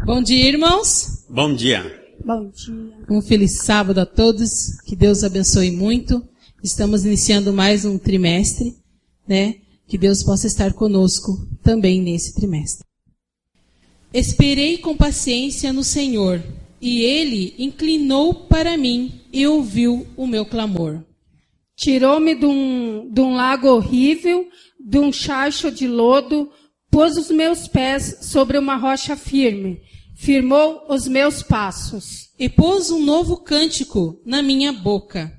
Bom dia, irmãos. Bom dia. Bom dia. Um feliz sábado a todos. Que Deus abençoe muito. Estamos iniciando mais um trimestre, né? Que Deus possa estar conosco também nesse trimestre. Esperei com paciência no Senhor, e Ele inclinou para mim e ouviu o meu clamor. Tirou-me de um lago horrível, de um charco de lodo, pôs os meus pés sobre uma rocha firme, firmou os meus passos. E pôs um novo cântico na minha boca.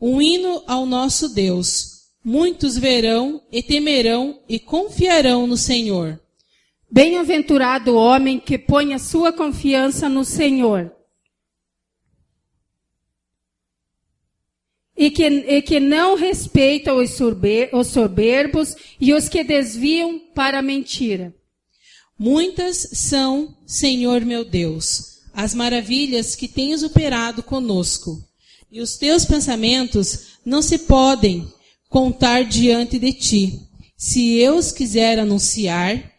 Um hino ao nosso Deus. Muitos verão e temerão e confiarão no Senhor. Bem-aventurado o homem que põe a sua confiança no Senhor. E que não respeita os soberbos e os que desviam para a mentira. Muitas são, Senhor meu Deus, as maravilhas que tens operado conosco. E os teus pensamentos não se podem contar diante de ti. Se eu os quiser anunciar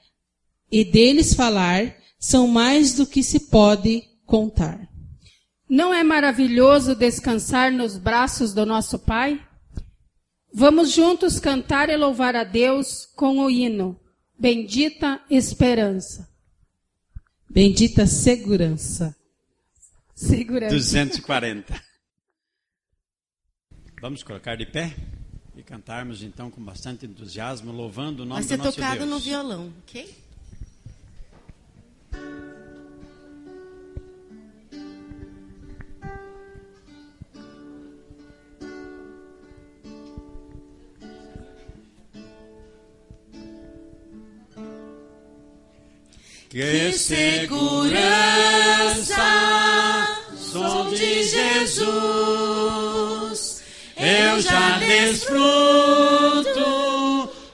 e deles falar, são mais do que se pode contar. Não é maravilhoso descansar nos braços do nosso Pai? Vamos juntos cantar e louvar a Deus com o hino. Bendita esperança. Bendita segurança. Segurança. 240. Vamos colocar de pé e cantarmos então com bastante entusiasmo, louvando o nome do nosso Deus. Vai ser tocado no violão, ok? Que segurança sou de Jesus, eu já desfruto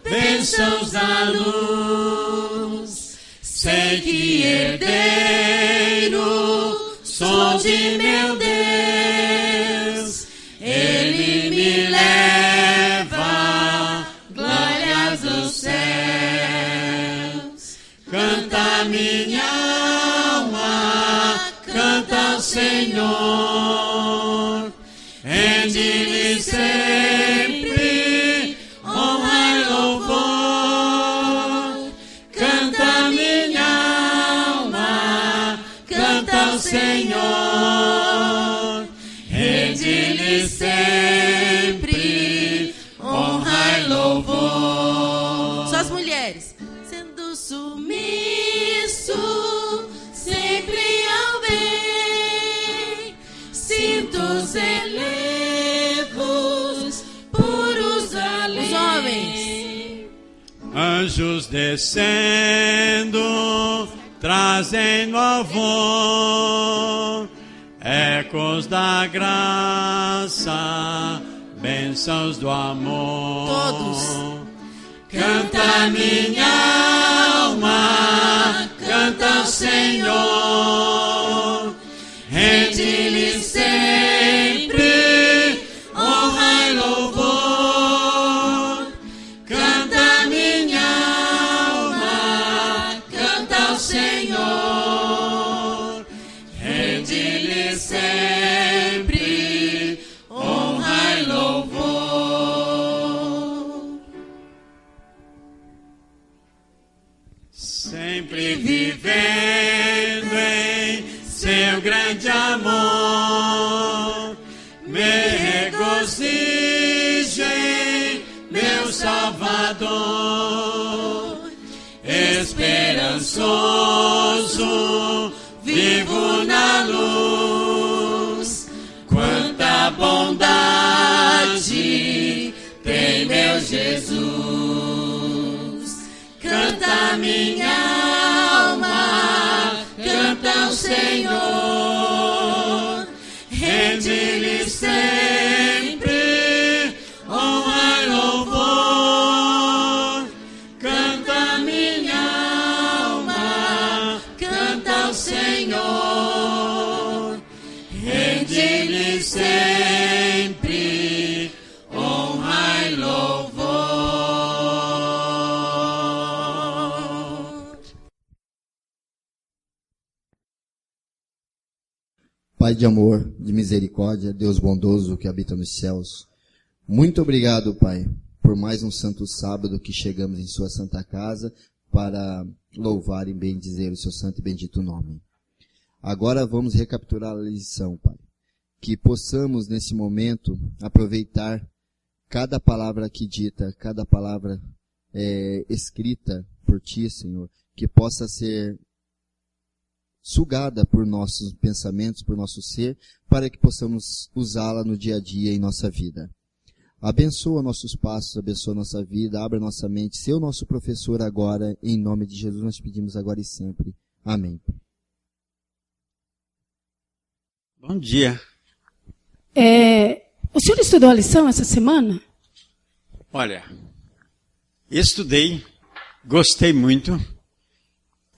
bênçãos da luz. Sei que herdeiro sou de meu Deus, Ele me leva glórias dos céus. Canta minha alma, canta ao Senhor, rende-lhe sempre honra e louvor. Canta minha alma, canta ao Senhor, rende-lhe sempre honra e louvor. Só as mulheres. Sendo sumiço sempre ao bem, sinto os elevos puros além. Os homens. Anjos descendo, trazem louvor, ecos da graça, bênçãos do amor. Todos. Canta minha alma, canta ao Senhor, rende-lhe sempre honra e louvor. Canta minha alma, canta ao Senhor, rende-lhe sempre honra e louvor. Sempre vivendo em seu grande amor, me regozijo em meu Salvador. Esperançoso, vivo na luz, quanta bondade tem meu Jesus. Canta minha alma, canta ao Senhor, rende-lhe sempre honra e louvor. Canta minha alma, canta ao Senhor, rende-lhe sempre honra e louvor. Pai de amor, de misericórdia, Deus bondoso que habita nos céus, muito obrigado, Pai, por mais um santo sábado que chegamos em sua santa casa para louvar e bendizer o seu santo e bendito nome. Agora vamos recapitular a lição, Pai. Que possamos, nesse momento, aproveitar cada palavra aqui dita, cada palavra escrita por Ti, Senhor, que possa ser sugada por nossos pensamentos, por nosso ser, para que possamos usá-la no dia a dia em nossa vida. Abençoa nossos passos, abençoa nossa vida, abra nossa mente, ser o nosso professor agora, em nome de Jesus nós pedimos agora e sempre. Amém. Bom dia. O senhor estudou a lição essa semana? Olha, estudei, gostei muito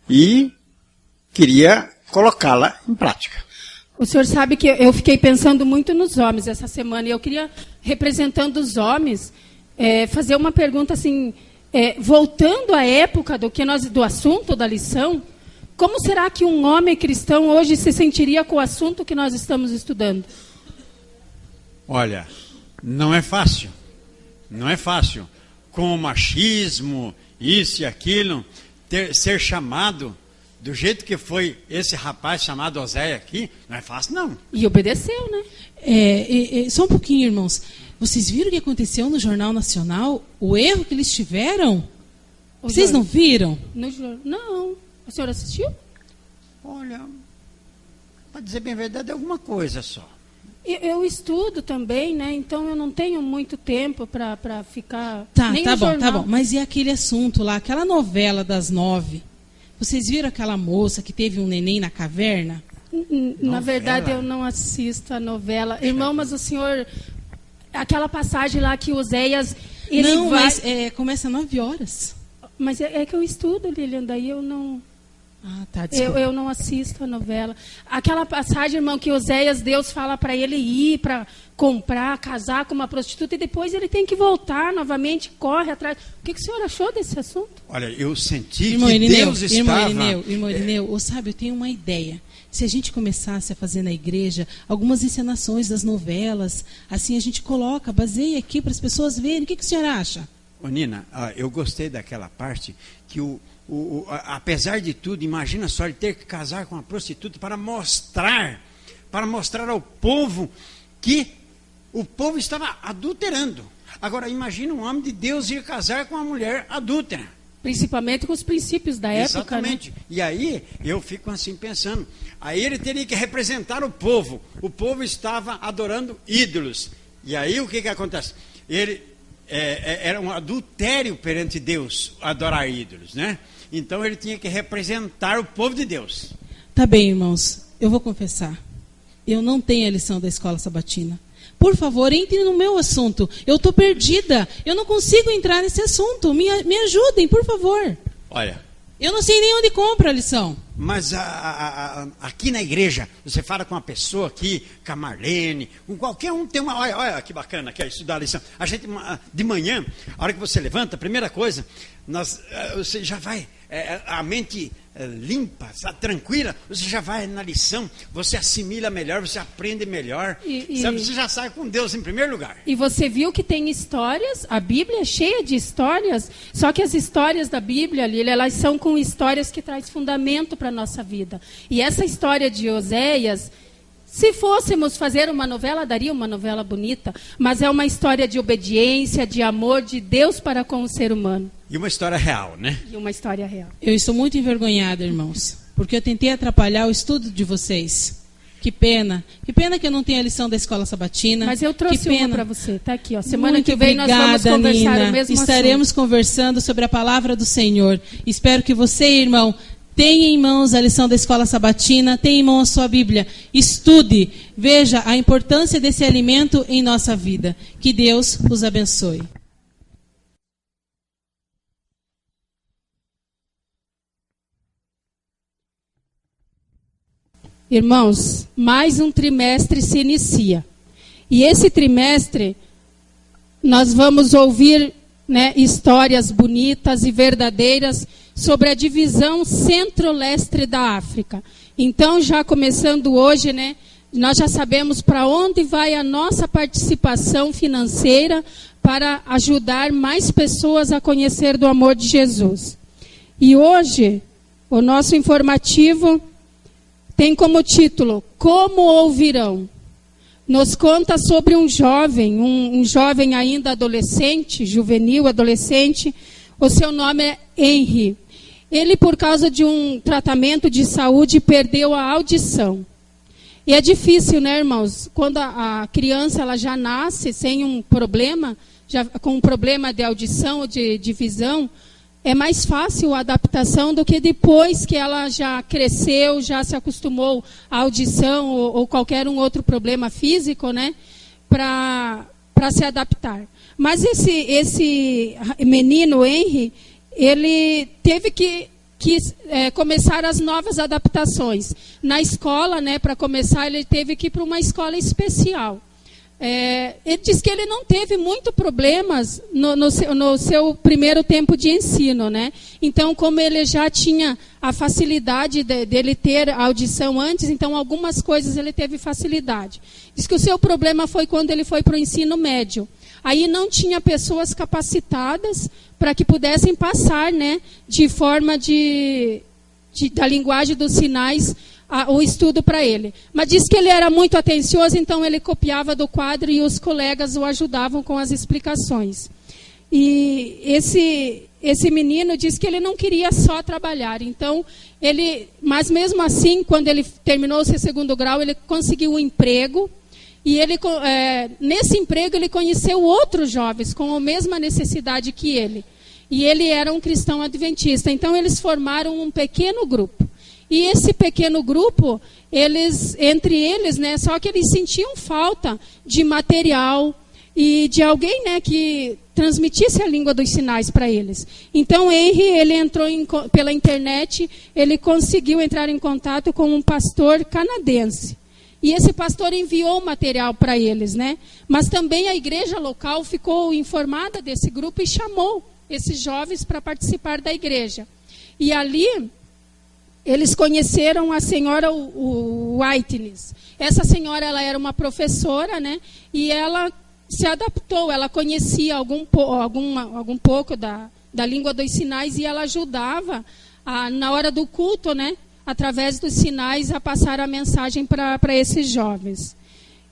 e queria colocá-la em prática. O senhor sabe que eu fiquei pensando muito nos homens essa semana, e eu queria, representando os homens, fazer uma pergunta assim, voltando à época do assunto da lição, como será que um homem cristão hoje se sentiria com o assunto que nós estamos estudando? Olha, não é fácil. Não é fácil. Com o machismo, isso e aquilo, ser chamado do jeito que foi esse rapaz chamado Oséia aqui, não é fácil, não. E obedeceu, né? Só um pouquinho, irmãos. Vocês viram o que aconteceu no Jornal Nacional? O erro que eles tiveram? Vocês não viram? Não. A senhora assistiu? Olha, para dizer bem a verdade, é alguma coisa só. Eu estudo também, né? Então eu não tenho muito tempo para ficar... Tá bom. Mas e aquele assunto lá, aquela novela das 9? Vocês viram aquela moça que teve um neném na caverna? Na verdade, eu não assisto a novela. Irmão, mas o senhor... Aquela passagem lá que Oséias... Mas começa às 9 horas. Mas é que eu estudo, Lilian, daí eu não... Ah, tá, desculpa. Eu não assisto a novela. Aquela passagem, irmão, que Oséias, Deus fala para ele ir para comprar, casar com uma prostituta, e depois ele tem que voltar novamente, corre atrás. O que o senhor achou desse assunto? Olha, eu senti que Deus estava... Irmão Irineu, sabe, eu tenho uma ideia. Se a gente começasse a fazer na igreja algumas encenações das novelas, assim a gente baseia aqui para as pessoas verem. O que o senhor acha? Ô, Nina, eu gostei daquela parte que apesar de tudo, imagina só ele ter que casar com uma prostituta para mostrar ao povo que o povo estava adulterando. Agora, imagina um homem de Deus ir casar com uma mulher adúltera. Principalmente com os princípios da época. Exatamente. Né? E aí, eu fico assim pensando, aí ele teria que representar o povo. O povo estava adorando ídolos. E aí, o que acontece? Era um adultério perante Deus, adorar ídolos, né? Então ele tinha que representar o povo de Deus. Tá bem, irmãos, eu vou confessar. Eu não tenho a lição da escola sabatina. Por favor, entre no meu assunto. Eu estou perdida. Eu não consigo entrar nesse assunto. Me ajudem, por favor. Olha. Eu não sei nem onde compra a lição. Mas aqui na igreja, você fala com uma pessoa aqui, com a Marlene, com qualquer um, tem uma... Olha que bacana que é estudar a lição. A gente, de manhã, a hora que você levanta, a primeira coisa, você já vai, a mente limpa, tranquila, você já vai na lição, você assimila melhor, você aprende melhor, sabe, você já sai com Deus em primeiro lugar. E você viu que tem histórias, a Bíblia é cheia de histórias, só que as histórias da Bíblia, Lília, elas são com histórias que traz fundamento para a nossa vida. E essa história de Oséias, se fôssemos fazer uma novela, daria uma novela bonita, mas é uma história de obediência, de amor de Deus para com o ser humano. E uma história real, né? E uma história real. Eu estou muito envergonhada, irmãos, porque eu tentei atrapalhar o estudo de vocês. Que pena que eu não tenho a lição da escola sabatina. Mas eu trouxe uma para você, tá aqui, ó. Semana muito que vem obrigada, nós vamos conversar Nina. o mesmo Estaremos assunto. conversando sobre a palavra do Senhor. Espero que você, irmão, tenha em mãos a lição da escola sabatina, tenha em mãos a sua Bíblia, estude, veja a importância desse alimento em nossa vida. Que Deus os abençoe. Irmãos, mais um trimestre se inicia. E esse trimestre nós vamos ouvir, né, histórias bonitas e verdadeiras sobre a divisão centro-leste da África. Então, já começando hoje, né, nós já sabemos para onde vai a nossa participação financeira para ajudar mais pessoas a conhecer do amor de Jesus. E hoje, o nosso informativo tem como título, Como Ouvirão? Nos conta sobre um jovem ainda adolescente, juvenil, adolescente, o seu nome é Henry. Ele, por causa de um tratamento de saúde, perdeu a audição. E é difícil, né, irmãos? Quando a criança ela já nasce sem um problema, já com um problema de audição ou de visão, é mais fácil a adaptação do que depois que ela já cresceu, já se acostumou à audição ou qualquer um outro problema físico, né, para se adaptar. Mas esse menino, Henry, ele teve que começar as novas adaptações. Na escola, né, para começar, ele teve que ir para uma escola especial. Ele diz que ele não teve muito problemas no seu primeiro tempo de ensino, né? Então, como ele já tinha a facilidade dele ter audição antes, então algumas coisas ele teve facilidade. Diz que o seu problema foi quando ele foi para o ensino médio. Aí não tinha pessoas capacitadas para que pudessem passar, né, de forma da linguagem dos sinais, o estudo para ele. Mas diz que ele era muito atencioso, então ele copiava do quadro e os colegas o ajudavam com as explicações. E esse menino diz que ele não queria só trabalhar. Então, mas mesmo assim, quando ele terminou o seu segundo grau, ele conseguiu um emprego. E nesse emprego ele conheceu outros jovens com a mesma necessidade que ele. E ele era um cristão adventista. Então, eles formaram um pequeno grupo. E esse pequeno grupo, entre eles, né, só que eles sentiam falta de material e de alguém, né, que transmitisse a língua dos sinais para eles. Então, Henry, ele entrou pela internet, ele conseguiu entrar em contato com um pastor canadense. E esse pastor enviou material para eles, né? Mas também a igreja local ficou informada desse grupo e chamou esses jovens para participar da igreja. E ali eles conheceram a senhora Whiteness. Essa senhora, ela era uma professora, né? E ela se adaptou, ela conhecia algum pouco da língua dos sinais e ela ajudava na hora do culto, né? Através dos sinais, a passar a mensagem para esses jovens.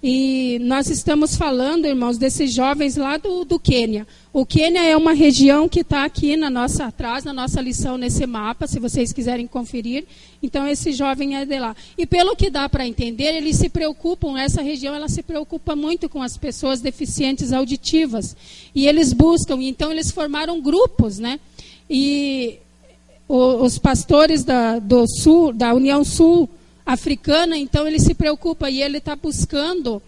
E nós estamos falando, irmãos, desses jovens lá do Quênia. O Quênia é uma região que está aqui atrás, na nossa lição, nesse mapa, se vocês quiserem conferir. Então, esse jovem é de lá. E pelo que dá para entender, eles se preocupam, essa região, ela se preocupa muito com as pessoas deficientes auditivas. E eles buscam, então eles formaram grupos, né? E os pastores do Sul, da União Sul Africana, então ele se preocupa e ele está buscando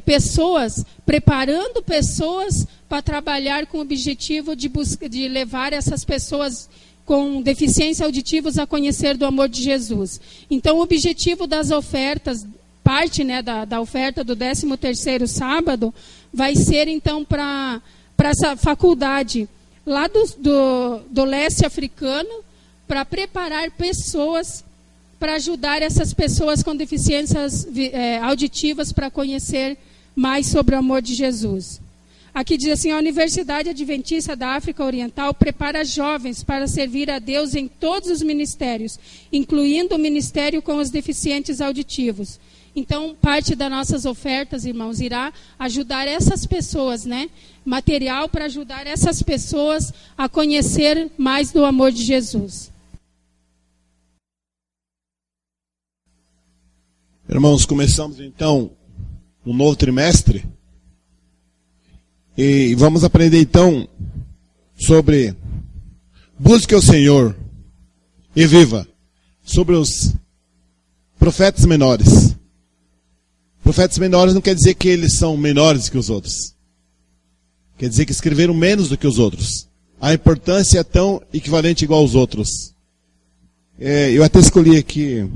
pessoas, preparando pessoas para trabalhar com o objetivo de levar essas pessoas com deficiência auditivas a conhecer do amor de Jesus. Então, o objetivo das ofertas, parte, né, da oferta do 13º sábado, vai ser então para essa faculdade lá do leste africano, para preparar pessoas, para ajudar essas pessoas com deficiências auditivas para conhecer mais sobre o amor de Jesus. Aqui diz assim, a Universidade Adventista da África Oriental prepara jovens para servir a Deus em todos os ministérios, incluindo o ministério com os deficientes auditivos. Então, parte das nossas ofertas, irmãos, irá ajudar essas pessoas, né? Material para ajudar essas pessoas a conhecer mais do amor de Jesus. Irmãos, começamos então um novo trimestre e vamos aprender então sobre busque o Senhor e viva, sobre os profetas menores. Profetas menores não quer dizer que eles são menores que os outros. Quer dizer que escreveram menos do que os outros. A importância é tão equivalente igual aos outros. Eu até escolhi aqui.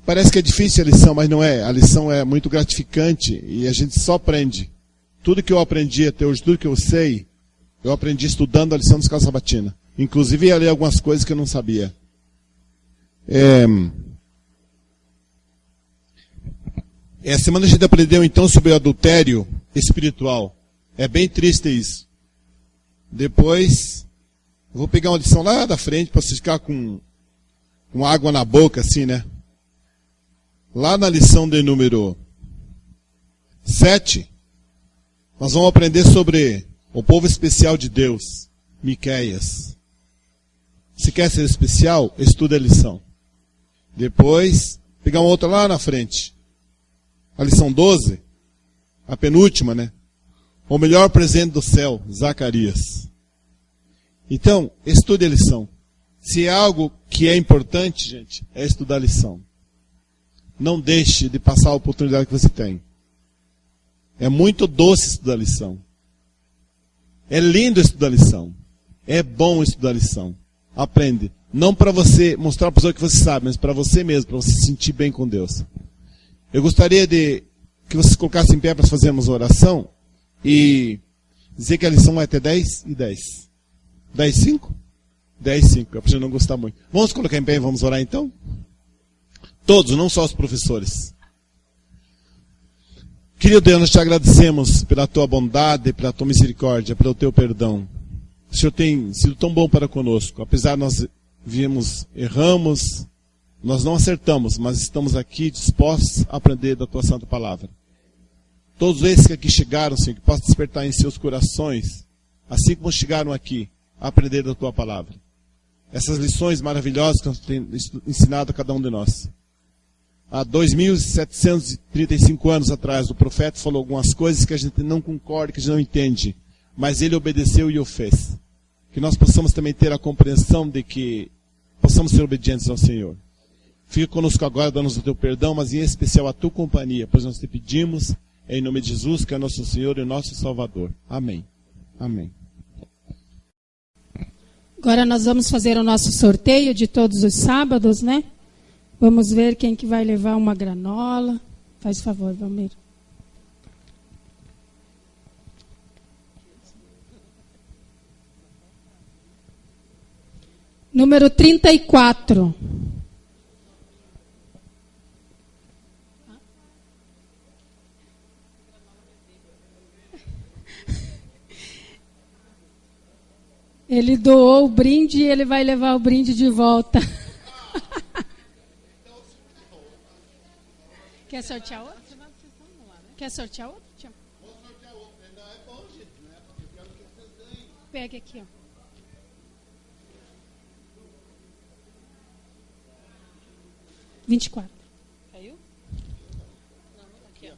Parece que é difícil a lição, mas não é. A lição é muito gratificante e a gente só aprende. Tudo que eu aprendi até hoje, tudo que eu sei, eu aprendi estudando a lição da Escola Sabatina. Inclusive, ia ler algumas coisas que eu não sabia. Essa semana a gente aprendeu então sobre o adultério espiritual. É bem triste isso. Depois, eu vou pegar uma lição lá da frente para vocês ficar com água na boca, assim, né? Lá na lição de número 7, nós vamos aprender sobre o povo especial de Deus, Miqueias. Se quer ser especial, estuda a lição. Depois, pegar uma outra lá na frente. A lição 12, a penúltima, né? O melhor presente do céu, Zacarias. Então, estude a lição. Se é algo que é importante, gente, é estudar a lição. Não deixe de passar a oportunidade que você tem. É muito doce estudar a lição. É lindo estudar a lição. É bom estudar a lição. Aprende. Não para você mostrar para os outros que você sabe, mas para você mesmo, para você se sentir bem com Deus. Eu gostaria de que vocês colocassem em pé para fazermos uma oração e dizer que a lição vai até 10 e 10. 10, 5? 10, 5. É para não gostar muito. Vamos colocar em pé e vamos orar então? Todos, não só os professores. Querido Deus, nós te agradecemos pela tua bondade, pela tua misericórdia, pelo teu perdão. O Senhor tem sido tão bom para conosco. Apesar de nós erramos, nós não acertamos, mas estamos aqui dispostos a aprender da tua santa palavra. Todos esses que aqui chegaram, Senhor, que possam despertar em seus corações, assim como chegaram aqui, a aprender da tua palavra. Essas lições maravilhosas que nós temos ensinado a cada um de nós. Há 2.735 anos atrás, o profeta falou algumas coisas que a gente não concorda, que a gente não entende. Mas ele obedeceu e o fez. Que nós possamos também ter a compreensão de que possamos ser obedientes ao Senhor. Fica conosco agora, dando-nos o teu perdão, mas em especial a tua companhia, pois nós te pedimos, em nome de Jesus, que é nosso Senhor e nosso Salvador. Amém. Amém. Agora nós vamos fazer o nosso sorteio de todos os sábados, né? Vamos ver quem que vai levar uma granola. Faz favor, Valmir. Número 34. Ele doou o brinde e ele vai levar o brinde de volta. Quer sortear outro? Quer sortear outro? Vou sortear outro. Ainda é bom, gente, né? Porque eu quero que vocês ganhem. Pega aqui, ó. $24. Caiu? Não, aqui, ó.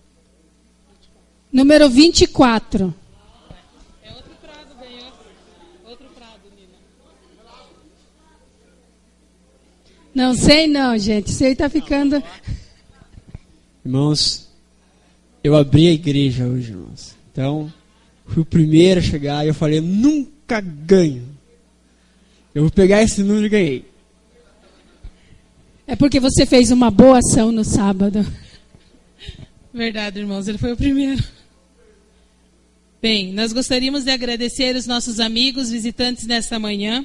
24. Número 24. É outro prado, ganhou. Outro prado, Nina. Não sei não, gente. Isso aí tá ficando... Irmãos, eu abri a igreja hoje, irmãos. Então, fui o primeiro a chegar e eu falei, nunca ganho. Eu vou pegar esse número e ganhei. É porque você fez uma boa ação no sábado. Verdade, irmãos, ele foi o primeiro. Bem, nós gostaríamos de agradecer os nossos amigos visitantes nesta manhã.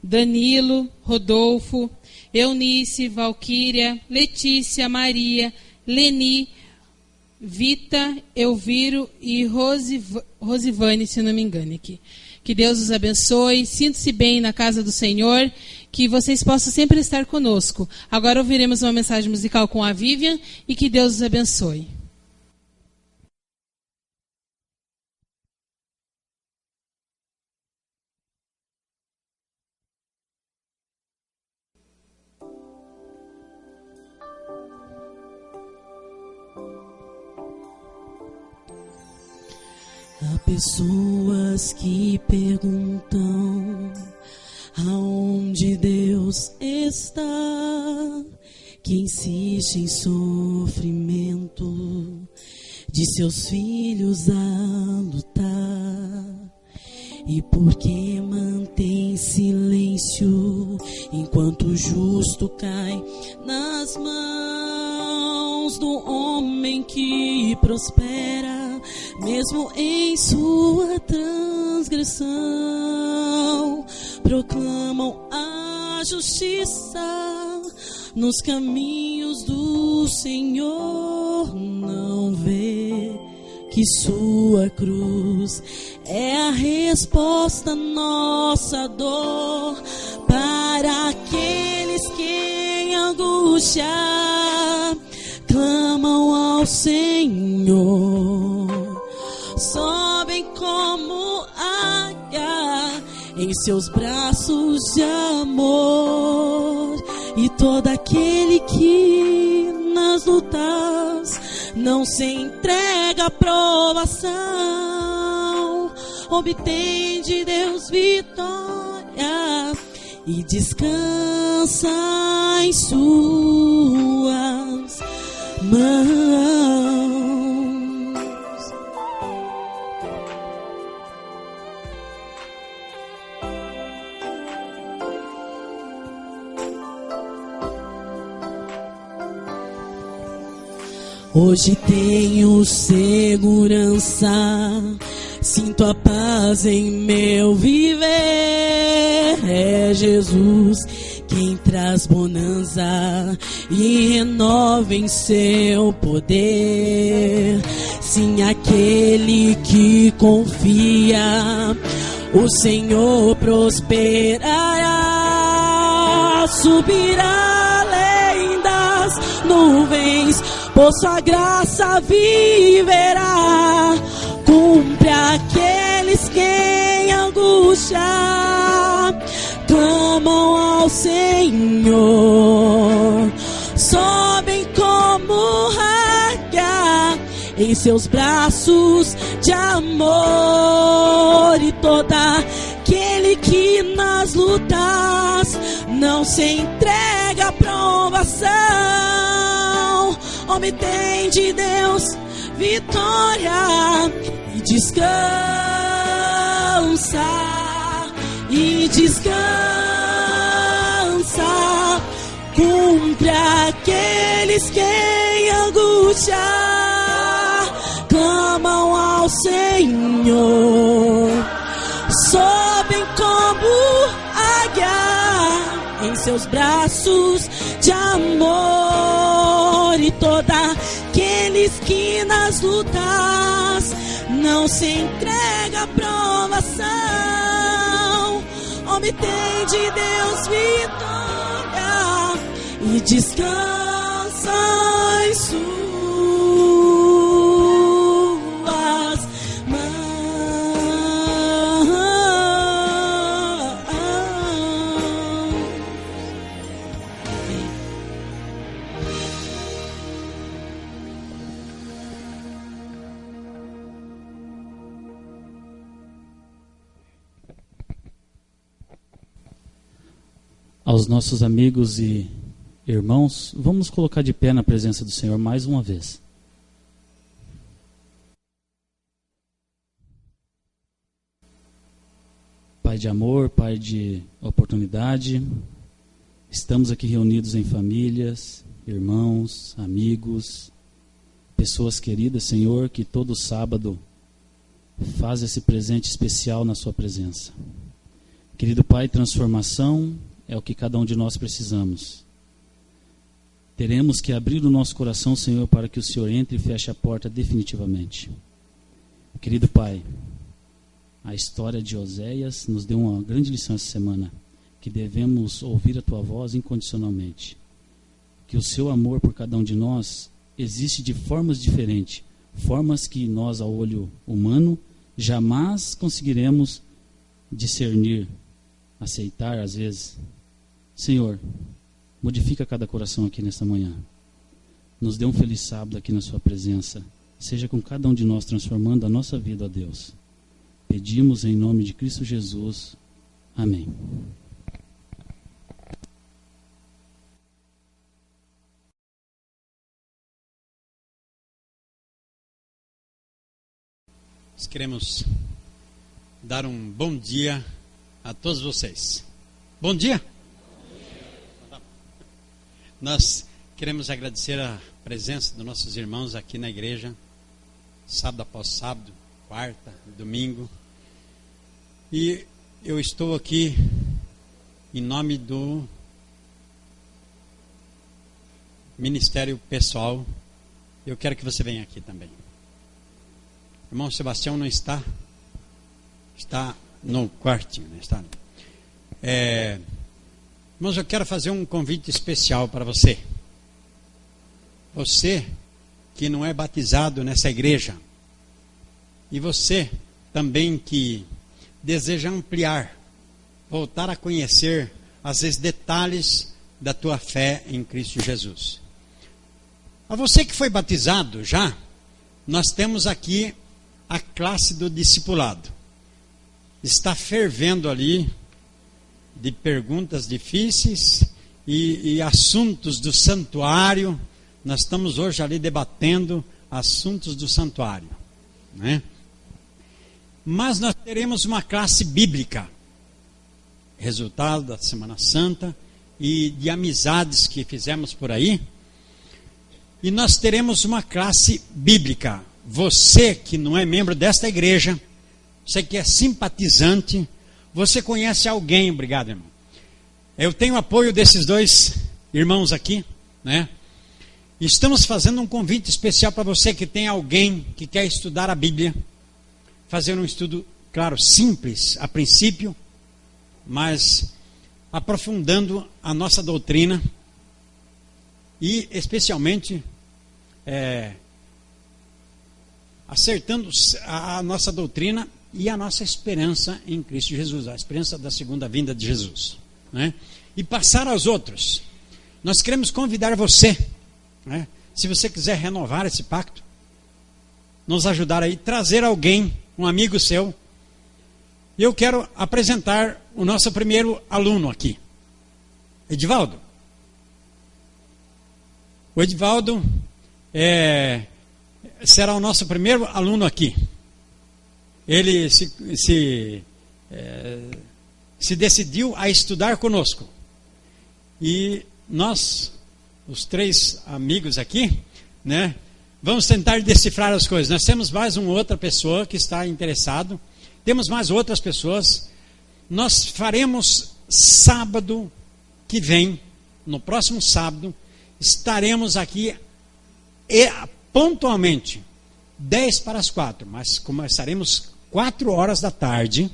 Danilo, Rodolfo, Eunice, Valquíria, Letícia, Maria, Leni, Vita, Elviro e Rosivane, se não me engano aqui. Que Deus os abençoe, sinta-se bem na casa do Senhor, que vocês possam sempre estar conosco. Agora ouviremos uma mensagem musical com a Vivian e que Deus os abençoe. Há pessoas que perguntam aonde Deus está, que insiste em sofrimento de seus filhos a lutar. E porque mantém silêncio enquanto o justo cai nas mãos do homem que prospera, mesmo em sua transgressão, proclamam a justiça nos caminhos do Senhor não vê que sua cruz é a resposta à nossa dor, para aqueles que em angústia clamam ao Senhor, sobem como águia em seus braços de amor. E todo aquele que nas lutas não se entrega à provação, obtém de Deus vitória e descansa em suas mãos. Hoje tenho segurança, sinto a paz em meu viver. É Jesus quem traz bonança e renova em seu poder. Sim, aquele que confia, o Senhor prosperará, subirá além das nuvens, por sua graça viverá. Cumpre aqueles que em angústia clamam ao Senhor, sobem como águia em seus braços de amor. E todo aquele que nas lutas não se entrega à provação, obtém de Deus vitória e descansa, e descansa. Cumpre aqueles que em angústia clamam ao Senhor, sobem como águia em seus braços de amor. E todos aqueles que nas lutas não se entrega à provação, obtém de Deus vitória e descansa em suas Aos nossos amigos e irmãos, vamos colocar de pé na presença do Senhor mais uma vez. Pai de amor, Pai de oportunidade, estamos aqui reunidos em famílias, irmãos, amigos, pessoas queridas, Senhor, que todo sábado faz esse presente especial na sua presença. Querido Pai, transformação é o que cada um de nós precisamos. Teremos que abrir o nosso coração, Senhor, para que o Senhor entre e feche a porta definitivamente. Querido Pai, a história de Oséias nos deu uma grande lição essa semana, que devemos ouvir a Tua voz incondicionalmente. Que o Seu amor por cada um de nós existe de formas diferentes, formas que nós, ao olho humano, jamais conseguiremos discernir, aceitar às vezes. Senhor, modifica cada coração aqui nesta manhã. Nos dê um feliz sábado aqui na Sua presença. Seja com cada um de nós transformando a nossa vida, ó Deus. Pedimos em nome de Cristo Jesus. Amém. Nós queremos dar um bom dia a todos vocês. Bom dia! Nós queremos agradecer a presença dos nossos irmãos aqui na igreja, sábado após sábado, quarta, domingo. E eu estou aqui em nome do ministério pessoal, eu quero que você venha aqui também. Irmão Sebastião não está? Está no quartinho, né? Está. Irmãos, eu quero fazer um convite especial para você. Você que não é batizado nessa igreja, e você também que deseja ampliar, voltar a conhecer, às vezes, detalhes da tua fé em Cristo Jesus. A você que foi batizado já, nós temos aqui a classe do discipulado. Está fervendo ali de perguntas difíceis e assuntos do santuário. Nós estamos hoje ali debatendo assuntos do santuário, né? Mas nós teremos uma classe bíblica, resultado da Semana Santa e de amizades que fizemos por aí. E nós teremos uma classe bíblica. Você que não é membro desta igreja, você que é simpatizante, você conhece alguém, obrigado, irmão. Eu tenho apoio desses dois irmãos aqui, né? Estamos fazendo um convite especial para você que tem alguém que quer estudar a Bíblia, fazer um estudo, claro, simples a princípio, mas aprofundando a nossa doutrina e especialmente acertando a nossa doutrina e a nossa esperança em Cristo Jesus, a esperança da segunda vinda de Jesus, né? E passar aos outros. Nós queremos convidar você, né? Se você quiser renovar esse pacto, nos ajudar aí, trazer alguém, um amigo seu. Eu quero apresentar o nosso primeiro aluno aqui, Edivaldo. O Edivaldo será o nosso primeiro aluno aqui. Ele se decidiu a estudar conosco. E nós, os três amigos aqui, né, vamos tentar decifrar as coisas. Nós temos mais uma outra pessoa que está interessado. Temos mais outras pessoas. Nós faremos sábado que vem, no próximo sábado, estaremos aqui pontualmente 3:50, mas começaremos 4 horas da tarde.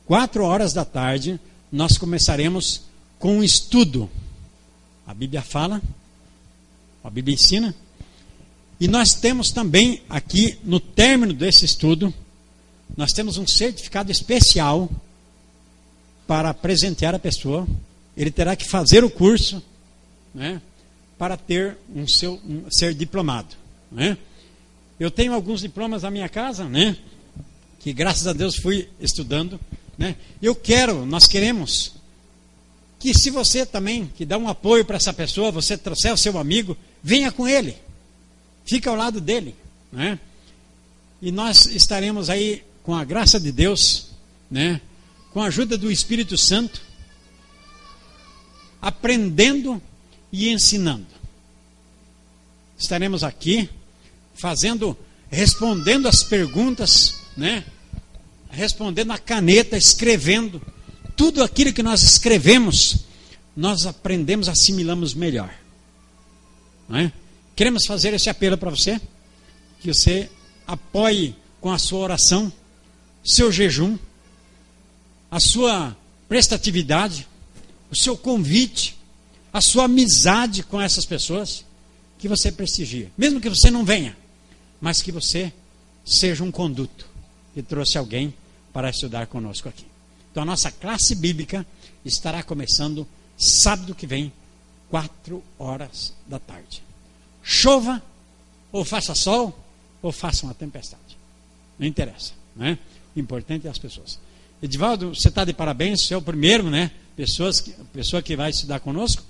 4 horas da tarde nós começaremos com um estudo. A Bíblia fala, a Bíblia ensina. E nós temos também aqui, no término desse estudo, nós temos um certificado especial para presentear a pessoa. Ele terá que fazer o curso, né, para ter ser diplomado, né? Eu tenho alguns diplomas na minha casa, né, que graças a Deus fui estudando, né? Nós queremos que, se você também que dá um apoio para essa pessoa, você trouxer o seu amigo, venha com ele, fica ao lado dele, né? E nós estaremos aí com a graça de Deus, né, com a ajuda do Espírito Santo, aprendendo e ensinando. Estaremos aqui respondendo as perguntas, né? Respondendo a caneta, escrevendo. Tudo aquilo que nós escrevemos, nós aprendemos, assimilamos melhor, não é? Queremos fazer esse apelo para você, que você apoie com a sua oração, seu jejum, a sua prestatividade, o seu convite, a sua amizade com essas pessoas que você prestigia. Mesmo que você não venha, mas que você seja um conduto que trouxe alguém para estudar conosco aqui. Então a nossa classe bíblica estará começando sábado que vem, 4 horas da tarde. Chova, ou faça sol, ou faça uma tempestade. Não interessa, né? O importante é as pessoas. Edivaldo, você está de parabéns, você é o primeiro, né? Pessoa que vai estudar conosco.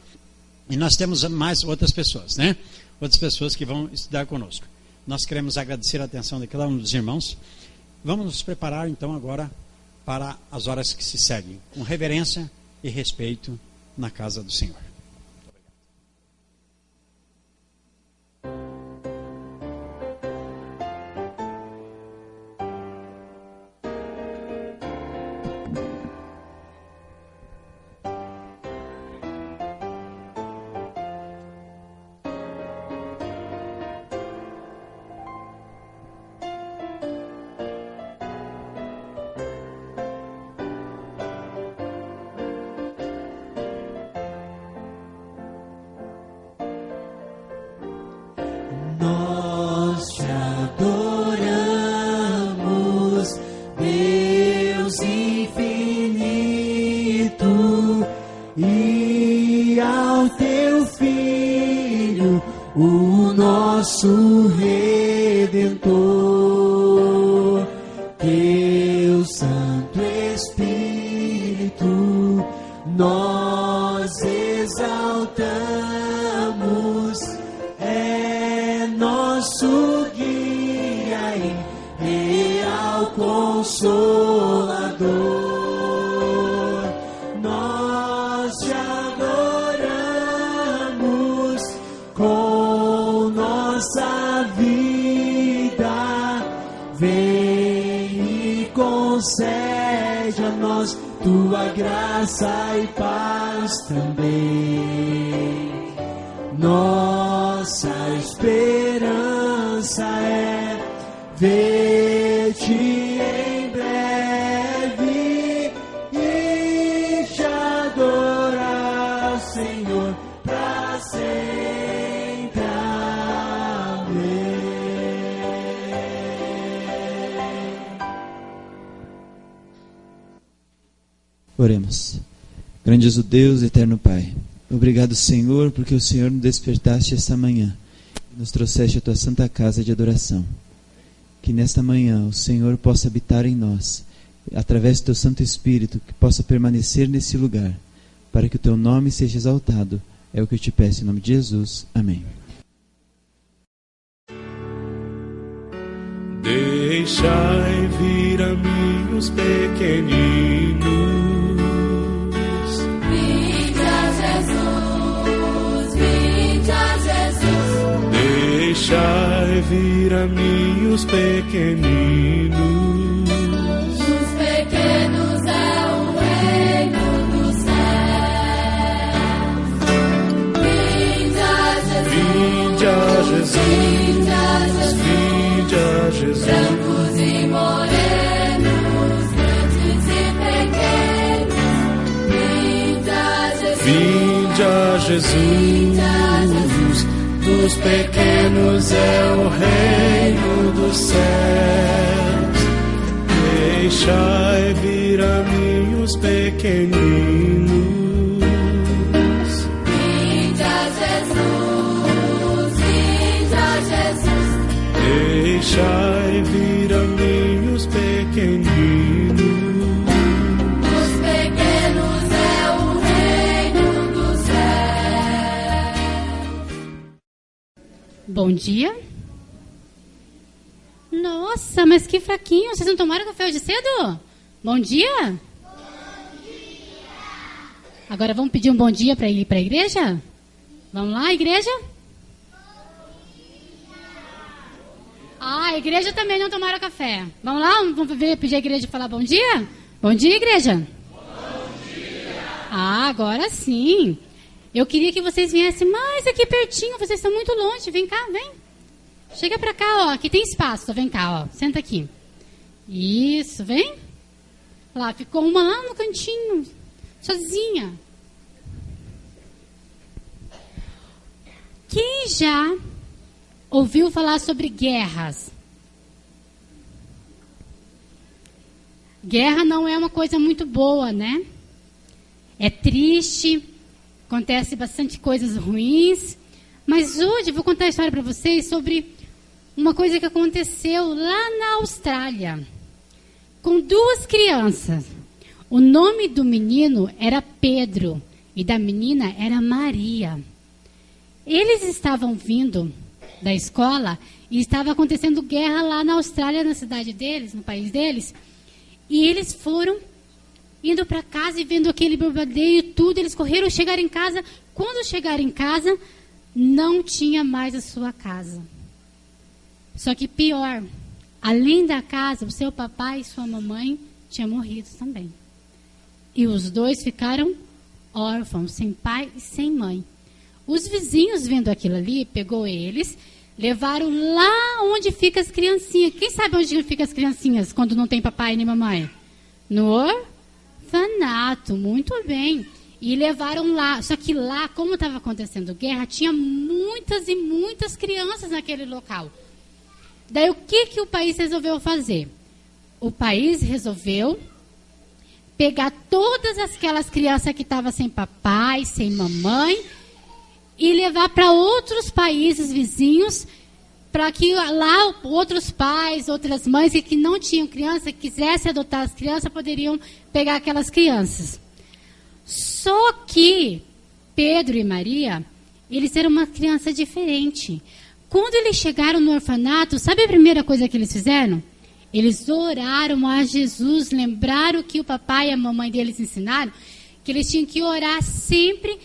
E nós temos mais outras pessoas, né? Outras pessoas que vão estudar conosco. Nós queremos agradecer a atenção de cada um dos irmãos. Vamos nos preparar então agora para as horas que se seguem, com reverência e respeito na casa do Senhor. nós te adoramos, Deus infinito, e ao teu Filho, o nosso Redentor, teu Santo Espírito, nós exaltamos, é nosso guia e real Consolador. Nós te adoramos com nossa vida, vem e concede a nós tua graça e paz também. Nossa esperança é ver-te em breve e te adorar, Senhor, pra sempre. Amém. Oremos. Grandioso Deus, eterno Pai, obrigado, Senhor, porque o Senhor nos despertaste esta manhã e nos trouxeste a tua santa casa de adoração. Que nesta manhã o Senhor possa habitar em nós, através do teu Santo Espírito, que possa permanecer nesse lugar, para que o teu nome seja exaltado. É o que eu te peço em nome de Jesus. Amém. Deixai vir a mim os pequeninos. Vinde a Jesus, vinde a Jesus. Deixai vir a mim os pequeninos. Os pequenos é o reino dos céus. Vinde a Jesus, Vinde a Jesus, vinde a Jesus. vinde a Jesus. Brancos e morenos, grandes e pequenos. Vinde a Jesus, Vinde a Jesus, vinde a Jesus. dos pequenos é o reino dos céus. Deixai vir a mim os pequeninos. Vinde a Jesus, vinde a Jesus. Deixai vir a mim os pequeninos. Os pequenos é o reino dos céus. Bom dia. Nossa, mas que fraquinho. Vocês não tomaram café hoje cedo? Bom dia. Agora vamos pedir um bom dia para ir para a igreja? Vamos lá, igreja? Ah, a igreja também não tomaram café. Vamos lá, vamos pedir a igreja falar bom dia? Bom dia, igreja. Bom dia. Ah, agora sim. Eu queria que vocês viessem mais aqui pertinho. Vocês estão muito longe. Vem cá, vem. Chega pra cá, ó. Aqui tem espaço. Vem cá, ó. Senta aqui. Isso, vem. Lá, ficou uma lá no cantinho. Sozinha. Quem já ouviu falar sobre guerras? Guerra não é uma coisa muito boa, né? É triste. Acontece bastante coisas ruins, mas hoje eu vou contar a história para vocês sobre uma coisa que aconteceu lá na Austrália, com duas crianças. O nome do menino era Pedro e da menina era Maria. Eles estavam vindo da escola e estava acontecendo guerra lá na Austrália, na cidade deles, no país deles, e eles foram indo para casa e vendo aquele bombardeio e tudo, eles correram, chegaram em casa. Quando chegaram em casa, não tinha mais a sua casa. Só que pior, além da casa, o seu papai e sua mamãe tinham morrido também. E os dois ficaram órfãos, sem pai e sem mãe. Os vizinhos, vendo aquilo ali, pegou eles, levaram lá onde ficam as criancinhas. Quem sabe onde ficam as criancinhas quando não tem papai nem mamãe? No orfanato, muito bem. E levaram lá. Só que lá, como estava acontecendo guerra, tinha muitas e muitas crianças naquele local. Daí o que o país resolveu fazer? O país resolveu pegar todas aquelas crianças que estavam sem papai, sem mamãe, e levar para outros países vizinhos, para que lá outros pais, outras mães que não tinham criança, que quisessem adotar as crianças, poderiam pegar aquelas crianças. Só que Pedro e Maria, eles eram uma criança diferente. Quando eles chegaram no orfanato, sabe a primeira coisa que eles fizeram? Eles oraram a Jesus, lembraram que o papai e a mamãe deles ensinaram, que eles tinham que orar sempre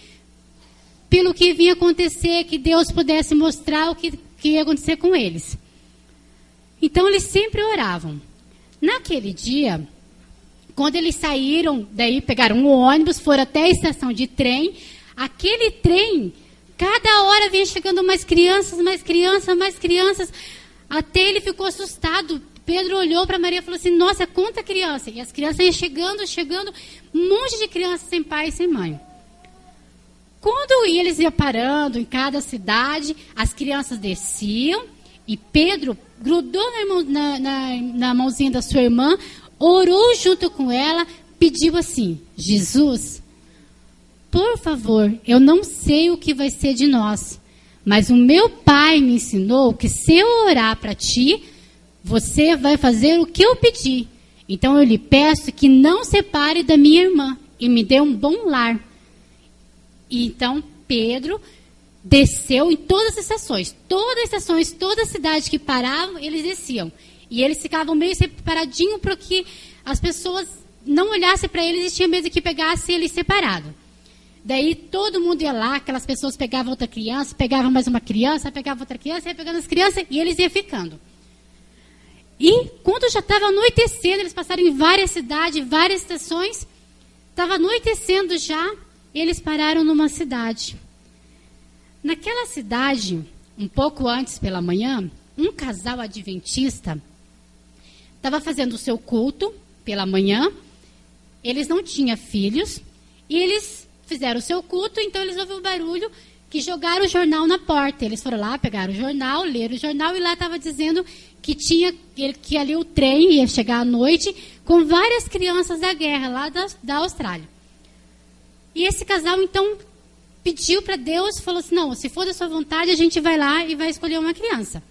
pelo que vinha acontecer, que Deus pudesse mostrar o que ia acontecer com eles. Então, eles sempre oravam. Naquele dia, quando eles saíram, daí pegaram um ônibus, foram até a estação de trem, aquele trem, cada hora vinha chegando mais crianças, até ele ficou assustado. Pedro olhou para Maria e falou assim, nossa, quanta criança. E as crianças iam chegando, um monte de crianças sem pai e sem mãe. Quando eles iam parando em cada cidade, as crianças desciam e Pedro grudou na mãozinha da sua irmã, orou junto com ela, pediu assim, Jesus, por favor, eu não sei o que vai ser de nós, mas o meu pai me ensinou que se eu orar para ti, você vai fazer o que eu pedi. Então eu lhe peço que não separe da minha irmã e me dê um bom lar. E então Pedro desceu em todas as estações, toda cidade que paravam, eles desciam. E eles ficavam meio separadinhos para que as pessoas não olhassem para eles e tinham medo que pegasse eles separados. Daí todo mundo ia lá, aquelas pessoas pegavam outra criança, pegavam mais uma criança, pegavam outra criança, ia pegando as crianças e eles iam ficando. E quando já estava anoitecendo, eles passaram em várias cidades, várias estações, estava anoitecendo já, eles pararam numa cidade. Naquela cidade, um pouco antes pela manhã, um casal adventista estava fazendo o seu culto pela manhã, eles não tinham filhos, e eles fizeram o seu culto, então eles ouviram o barulho que jogaram o jornal na porta. Eles foram lá, pegaram o jornal, leram o jornal, e lá estava dizendo que ali o trem ia chegar à noite com várias crianças da guerra, lá da Austrália. E esse casal, então, pediu para Deus, falou assim, não, se for da sua vontade, a gente vai lá e vai escolher uma criança.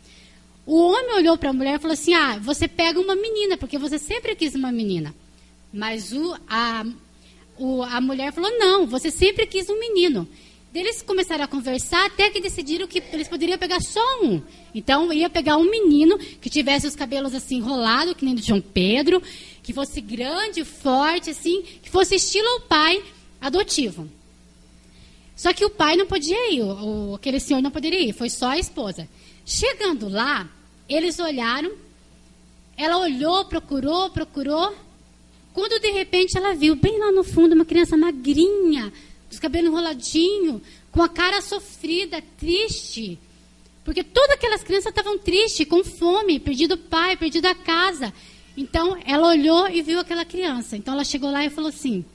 O homem olhou para a mulher e falou assim, você pega uma menina, porque você sempre quis uma menina. Mas a mulher falou, não, você sempre quis um menino. Eles começaram a conversar até que decidiram que eles poderiam pegar só um. Então, ia pegar um menino que tivesse os cabelos assim enrolados, que nem do João Pedro, que fosse grande, forte, assim, que fosse estilo ao pai adotivo. Só que o pai não podia ir, aquele senhor não poderia ir, foi só a esposa. Chegando lá, eles olharam, ela olhou, procurou, quando de repente ela viu bem lá no fundo uma criança magrinha, os cabelos enroladinhos, com a cara sofrida, triste. Porque todas aquelas crianças estavam tristes, com fome, perdido o pai, perdido a casa. Então, ela olhou e viu aquela criança. Então, ela chegou lá e falou assim,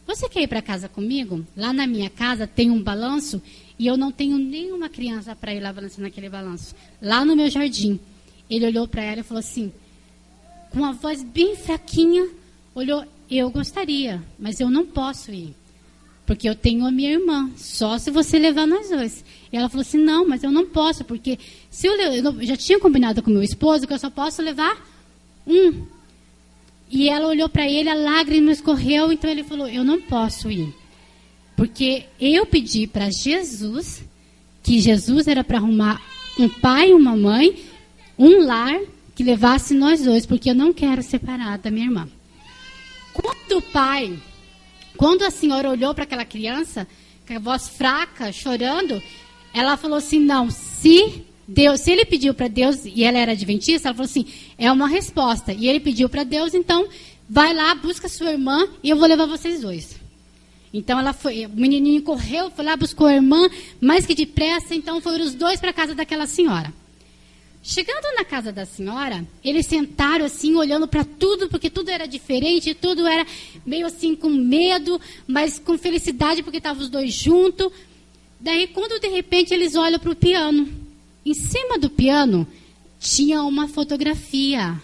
você quer ir para casa comigo? Lá na minha casa tem um balanço e eu não tenho nenhuma criança para ir lá balançando naquele balanço. Lá no meu jardim. Ele olhou para ela e falou assim, com uma voz bem fraquinha, olhou, eu gostaria, mas eu não posso ir. Porque eu tenho a minha irmã, só se você levar nós dois. E ela falou assim, não, mas eu não posso, porque se eu já tinha combinado com meu esposo que eu só posso levar um. E ela olhou para ele, a lágrima escorreu, então ele falou, eu não posso ir. Porque eu pedi para Jesus, que Jesus era para arrumar um pai e uma mãe, um lar que levasse nós dois, porque eu não quero separar da minha irmã. Quando a senhora olhou para aquela criança, com a voz fraca, chorando, ela falou assim, não, se ele pediu para Deus, e ela era adventista, ela falou assim, é uma resposta. E ele pediu para Deus, então, vai lá, busca sua irmã e eu vou levar vocês dois. Então, o menininho correu, foi lá, buscou a irmã, mais que depressa, então foram os dois para a casa daquela senhora. Chegando na casa da senhora, eles sentaram assim, olhando para tudo, porque tudo era diferente, tudo era meio assim com medo, mas com felicidade, porque estavam os dois juntos. Daí, quando de repente eles olham para o piano, em cima do piano tinha uma fotografia.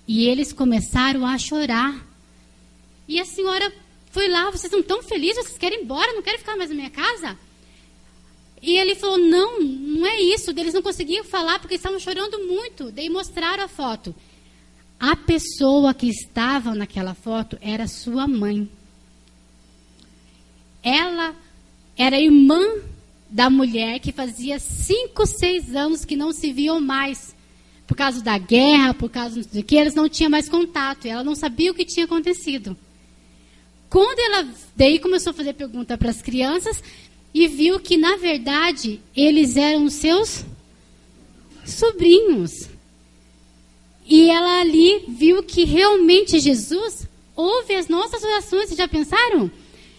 E eles começaram a chorar. E a senhora foi lá: vocês não estão felizes? Vocês querem ir embora? Não querem ficar mais na minha casa? E ele falou: não, não é isso. Eles não conseguiam falar porque estavam chorando muito. Daí mostraram a foto. A pessoa que estava naquela foto era sua mãe. Ela era irmã da mulher que fazia 5, 6 anos que não se viam mais. Por causa da guerra, por causa de que eles não tinham mais contato. E ela não sabia o que tinha acontecido. Quando ela daí começou a fazer pergunta para as crianças e viu que, na verdade, eles eram seus sobrinhos. E ela ali viu que realmente Jesus ouve as nossas orações. Vocês já pensaram?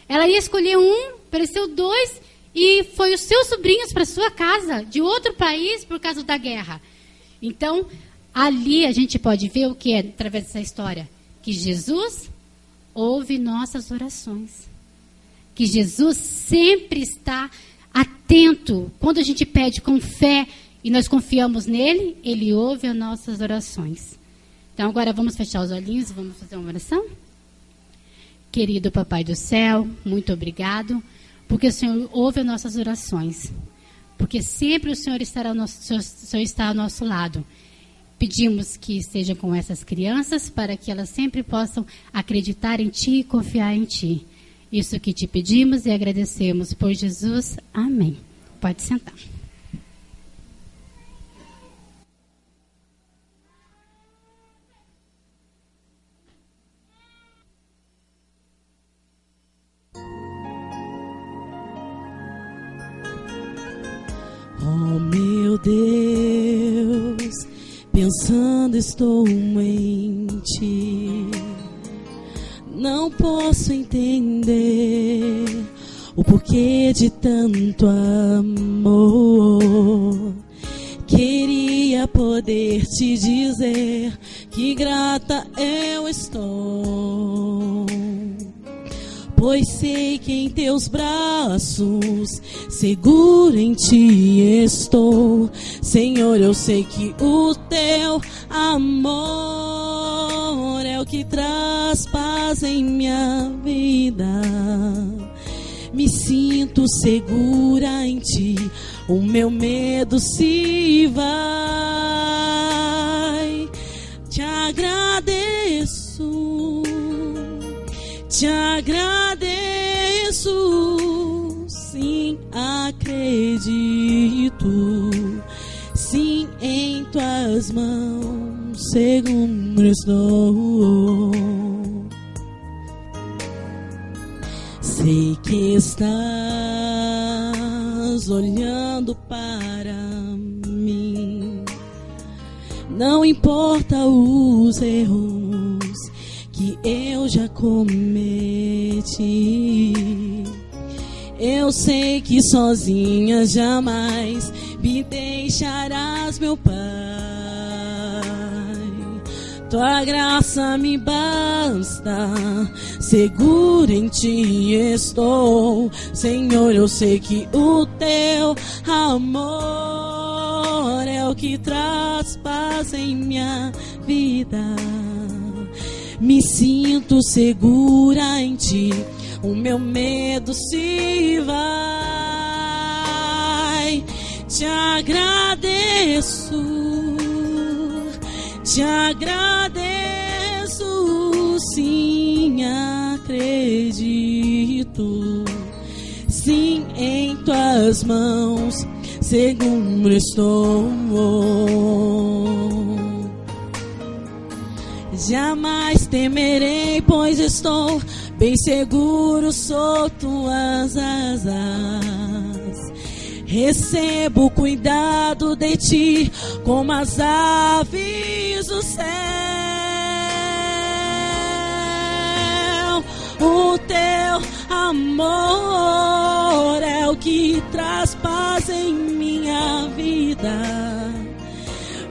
Ela ia escolher um, apareceu 2, e foi os seus sobrinhos para sua casa, de outro país, por causa da guerra. Então, ali a gente pode ver o que é, através dessa história, que Jesus ouve nossas orações. Que Jesus sempre está atento. Quando a gente pede com fé e nós confiamos nele, ele ouve as nossas orações. Então, agora vamos fechar os olhinhos e vamos fazer uma oração? Querido Papai do Céu, muito obrigado, porque o Senhor ouve as nossas orações. Porque sempre o Senhor está ao nosso lado. Pedimos que esteja com essas crianças para que elas sempre possam acreditar em Ti e confiar em Ti. Isso que te pedimos e agradecemos por Jesus. Amém. Pode sentar. Oh, meu Deus, pensando estou em Ti. Não posso entender o porquê de tanto amor. Queria poder te dizer que grata eu estou, pois sei que em teus braços seguro em Ti estou. Senhor, eu sei que o teu amor é o que traz paz em minha vida. Me sinto segura em Ti, o meu medo se vai. Te agradeço, te agradeço, sim, acredito, sim, em Tuas mãos seguro estou. Sei que estás olhando para mim, não importa os erros que eu já cometi. Eu sei que sozinha jamais me deixarás, meu Pai. Tua graça me basta, seguro em Ti estou. Senhor, eu sei que o teu amor é o que traz paz em minha vida. Me sinto segura em Ti, o meu medo se vai. Te agradeço, te agradeço, sim, acredito, sim, em Tuas mãos seguro estou. Jamais temerei, pois estou bem seguro sob Tuas asas. Recebo cuidado de Ti, como as aves do céu. O teu amor é o que traz paz em minha vida.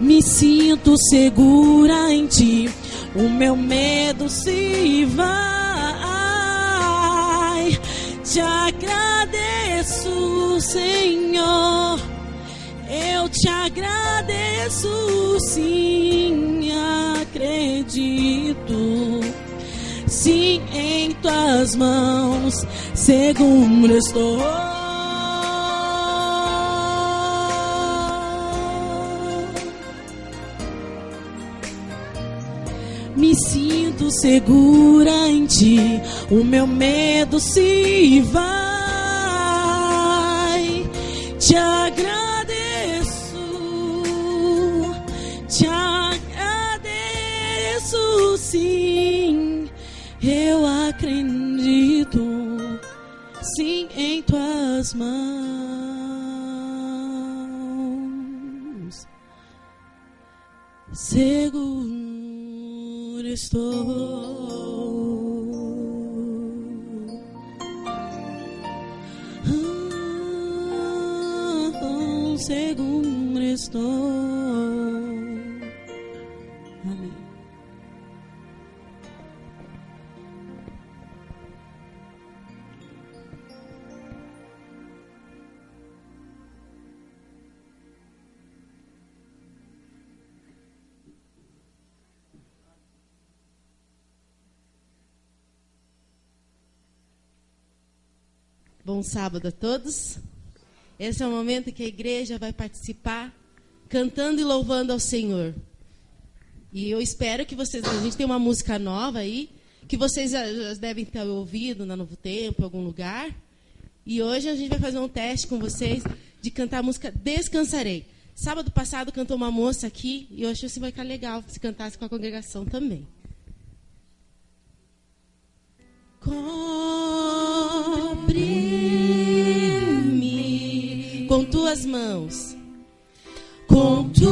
Me sinto segura em ti, o meu medo se vai. Te agradeço, Senhor, eu te agradeço, sim, acredito. Sim, em tuas mãos seguro estou. Me sinto segura em ti, o meu medo se vai. Te agradeço, sim, eu acredito, sim, em tuas mãos seguro estou, seguro estou. Amém. Bom sábado a todos. Esse é o momento que a igreja vai participar cantando e louvando ao Senhor. E eu espero que vocês... A gente tem uma música nova aí, que vocês já devem ter ouvido na Novo Tempo, em algum lugar. E hoje a gente vai fazer um teste com vocês de cantar a música Descansarei. Sábado passado cantou uma moça aqui, e eu acho que vai ficar legal se cantasse com a congregação também. Cobre-me com tuas mãos, com tuas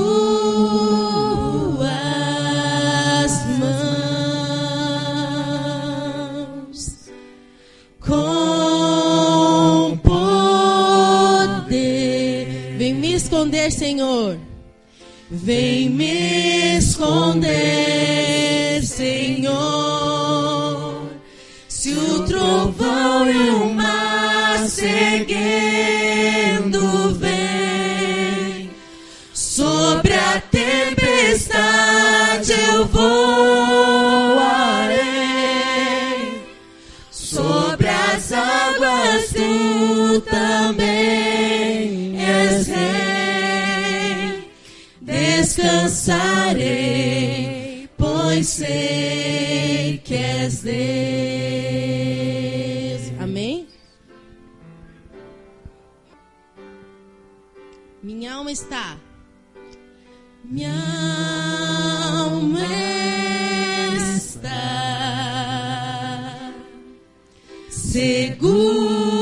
mãos, com poder. Vem me esconder, Senhor. Vem me esconder, Senhor. Se o trovão e o mar seguindo vem, sobre a tempestade eu voarei, sobre as águas tu também és rei. Descansarei, pois sei que és Deus. Amém? Minha alma está. Minha alma está segura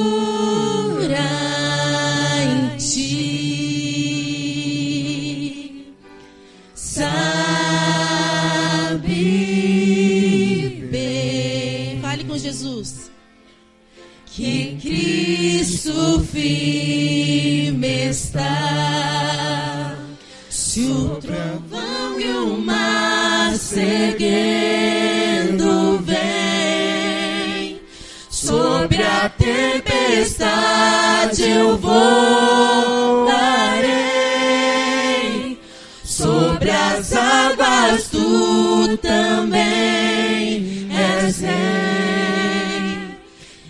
em ti. Sabe bem. Fale com Jesus. Que Cristo firme está. Se o trovão e o mar seguindo vem, sobre a tempestade eu voarei, sobre as águas tu também és rei.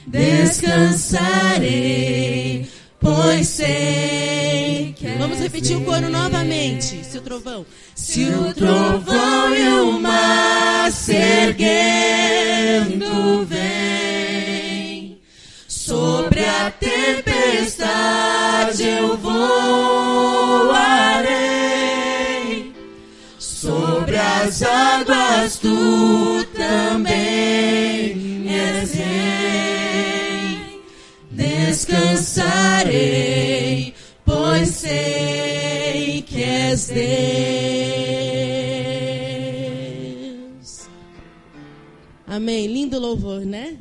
Descansarei, pois sei que... Vamos repetir o coro novamente. Se o trovão e o mar seguindo vem, sobre a tempestade eu voarei, sobre as águas tu também és rei. Descansarei, pois sei que és Deus. Amém. Lindo louvor, né?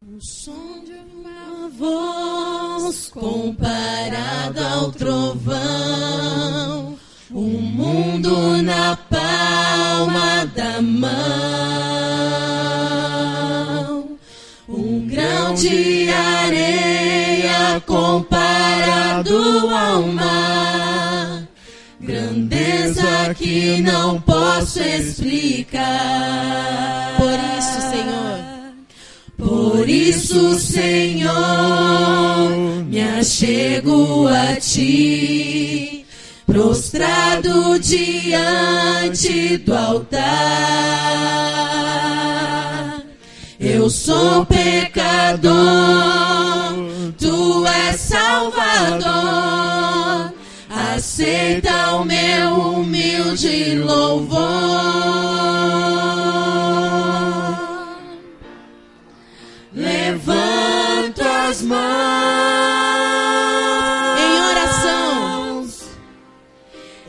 O som de uma voz céus comparado ao trovão, o mundo na palma da mão, um grão de areia comparado ao mar, grandeza que não posso explicar. Por isso, Senhor, me achego a ti, prostrado diante do altar. Eu sou pecador, tu és Salvador, aceita o meu humilde louvor. Levanto as mãos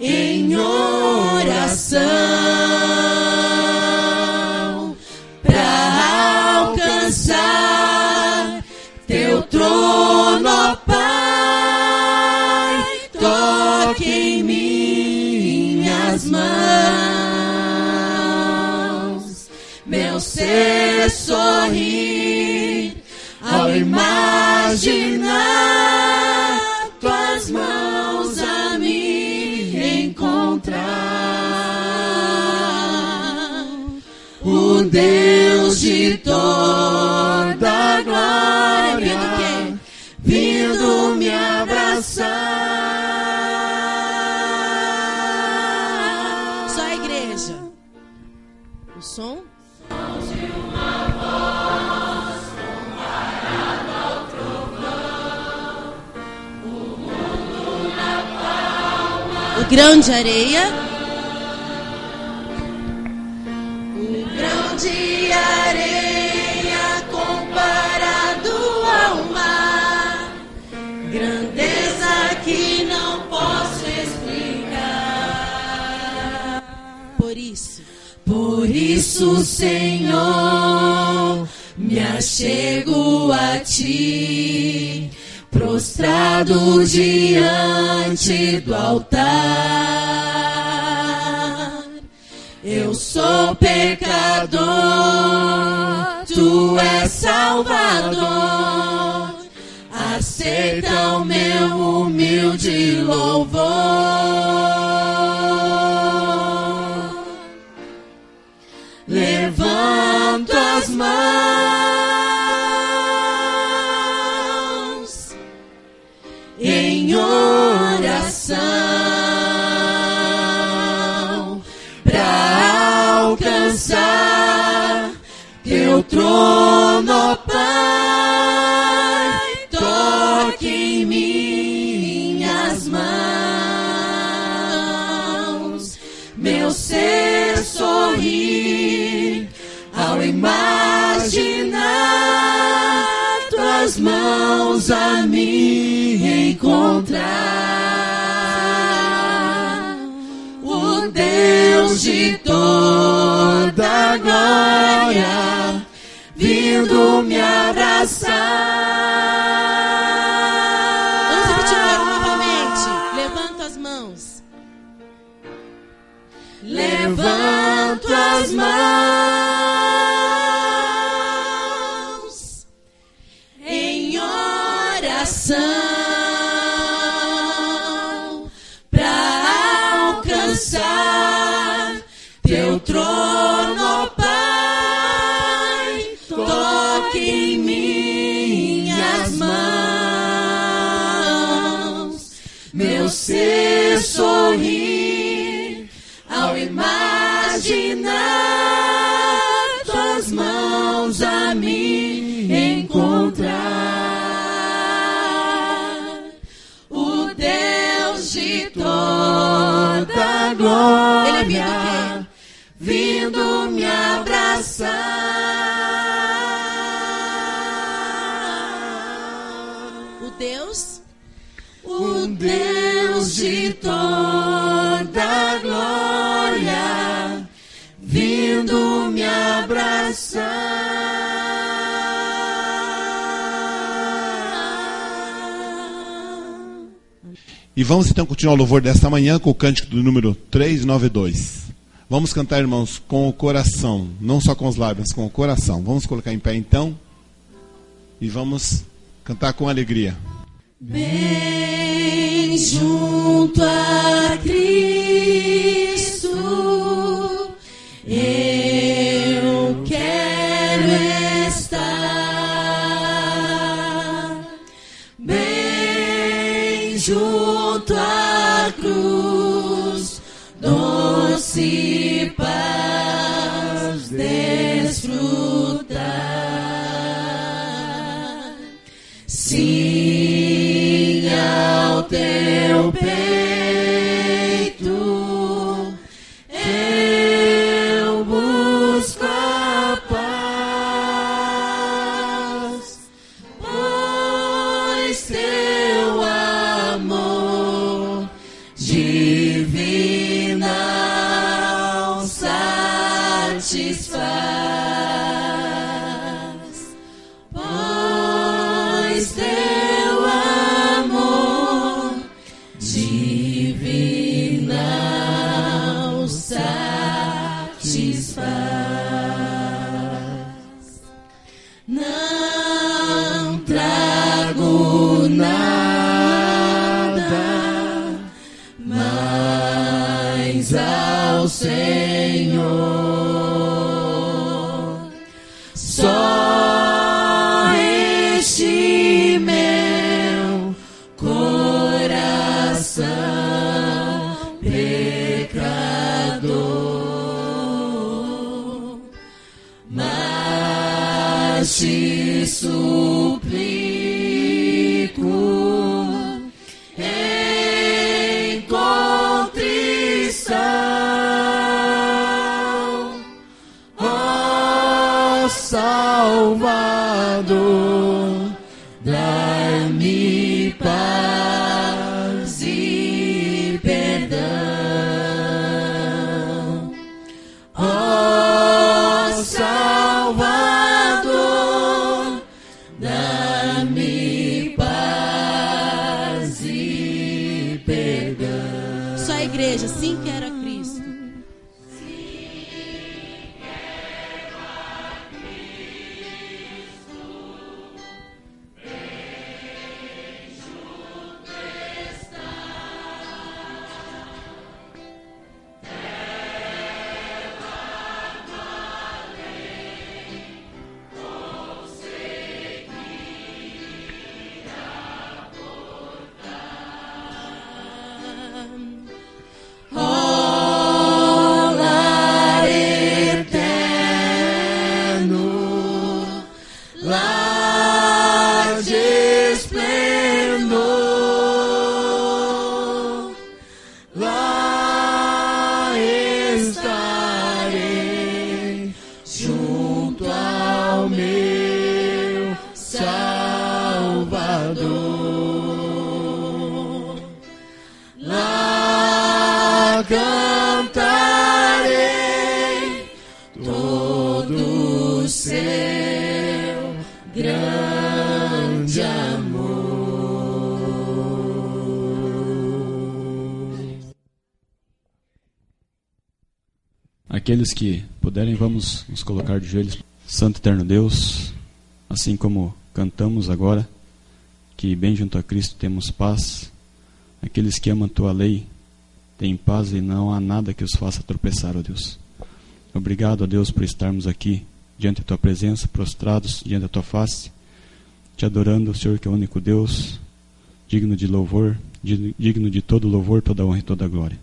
em oração, para alcançar teu trono, ó Pai. Toque em minhas mãos, meu ser sorrir ao imaginar tuas mãos a me encontrar. O Deus de toda glória vindo me abraçar. Só a igreja. O som? O grão de areia, comparado ao mar, grandeza que não posso explicar. Por isso, Senhor, me achego a ti, prostrado diante do altar. Eu sou pecador, tu és Salvador, aceita o meu humilde louvor. Levanto as mãos em oração, para alcançar teu trono, ó Pai. Toque em minhas mãos, meu ser sorrir ao imaginar tuas mãos a me encontrar. O Deus de toda glória vindo me abraçar. Vamos repetir novamente. Levanto as mãos. Levanto as mãos em oração, para alcançar teu trono, ó Pai. Toque em minhas mãos, meu ser sorrir ao imaginar tuas mãos a me encontrar. O Deus de toda glória, ele é vindo me abraçar. O Deus de toda glória vindo me abraçar. E vamos então continuar o louvor desta manhã com o cântico do número 392. Vamos cantar, irmãos, com o coração, não só com os lábios, mas com o coração. Vamos colocar em pé então e vamos cantar com alegria. Bem junto a Cristo, eu quero estar. Bem junto à cruz, doce paz desfrutar. Sim, ao teu peito eu busco a paz, pois teu amor divina o satisfaz, pois teu amor divina o satisfaz. Não trago nada mais ao Senhor, só este meu coração pecador, mas te suplico em contrição, ó Salvador, dar-me paz e perdão. Ó Salvador, dá-me paz e perdão. Só a igreja, sim, quero a Cristo. Ó lar eterno, lar de esplendor, lá estarei junto ao meu Salvador. Lá cantarei todo o seu grande amor. Aqueles que puderem, vamos nos colocar de joelhos. Santo Eterno Deus, assim como cantamos agora, que bem junto a Cristo temos paz. Aqueles que amam a Tua lei têm paz e não há nada que os faça tropeçar, ó Deus. Obrigado, ó Deus, por estarmos aqui diante da Tua presença, prostrados diante da Tua face, Te adorando, Senhor, que é o único Deus, digno de louvor, digno de todo louvor, toda honra e toda glória.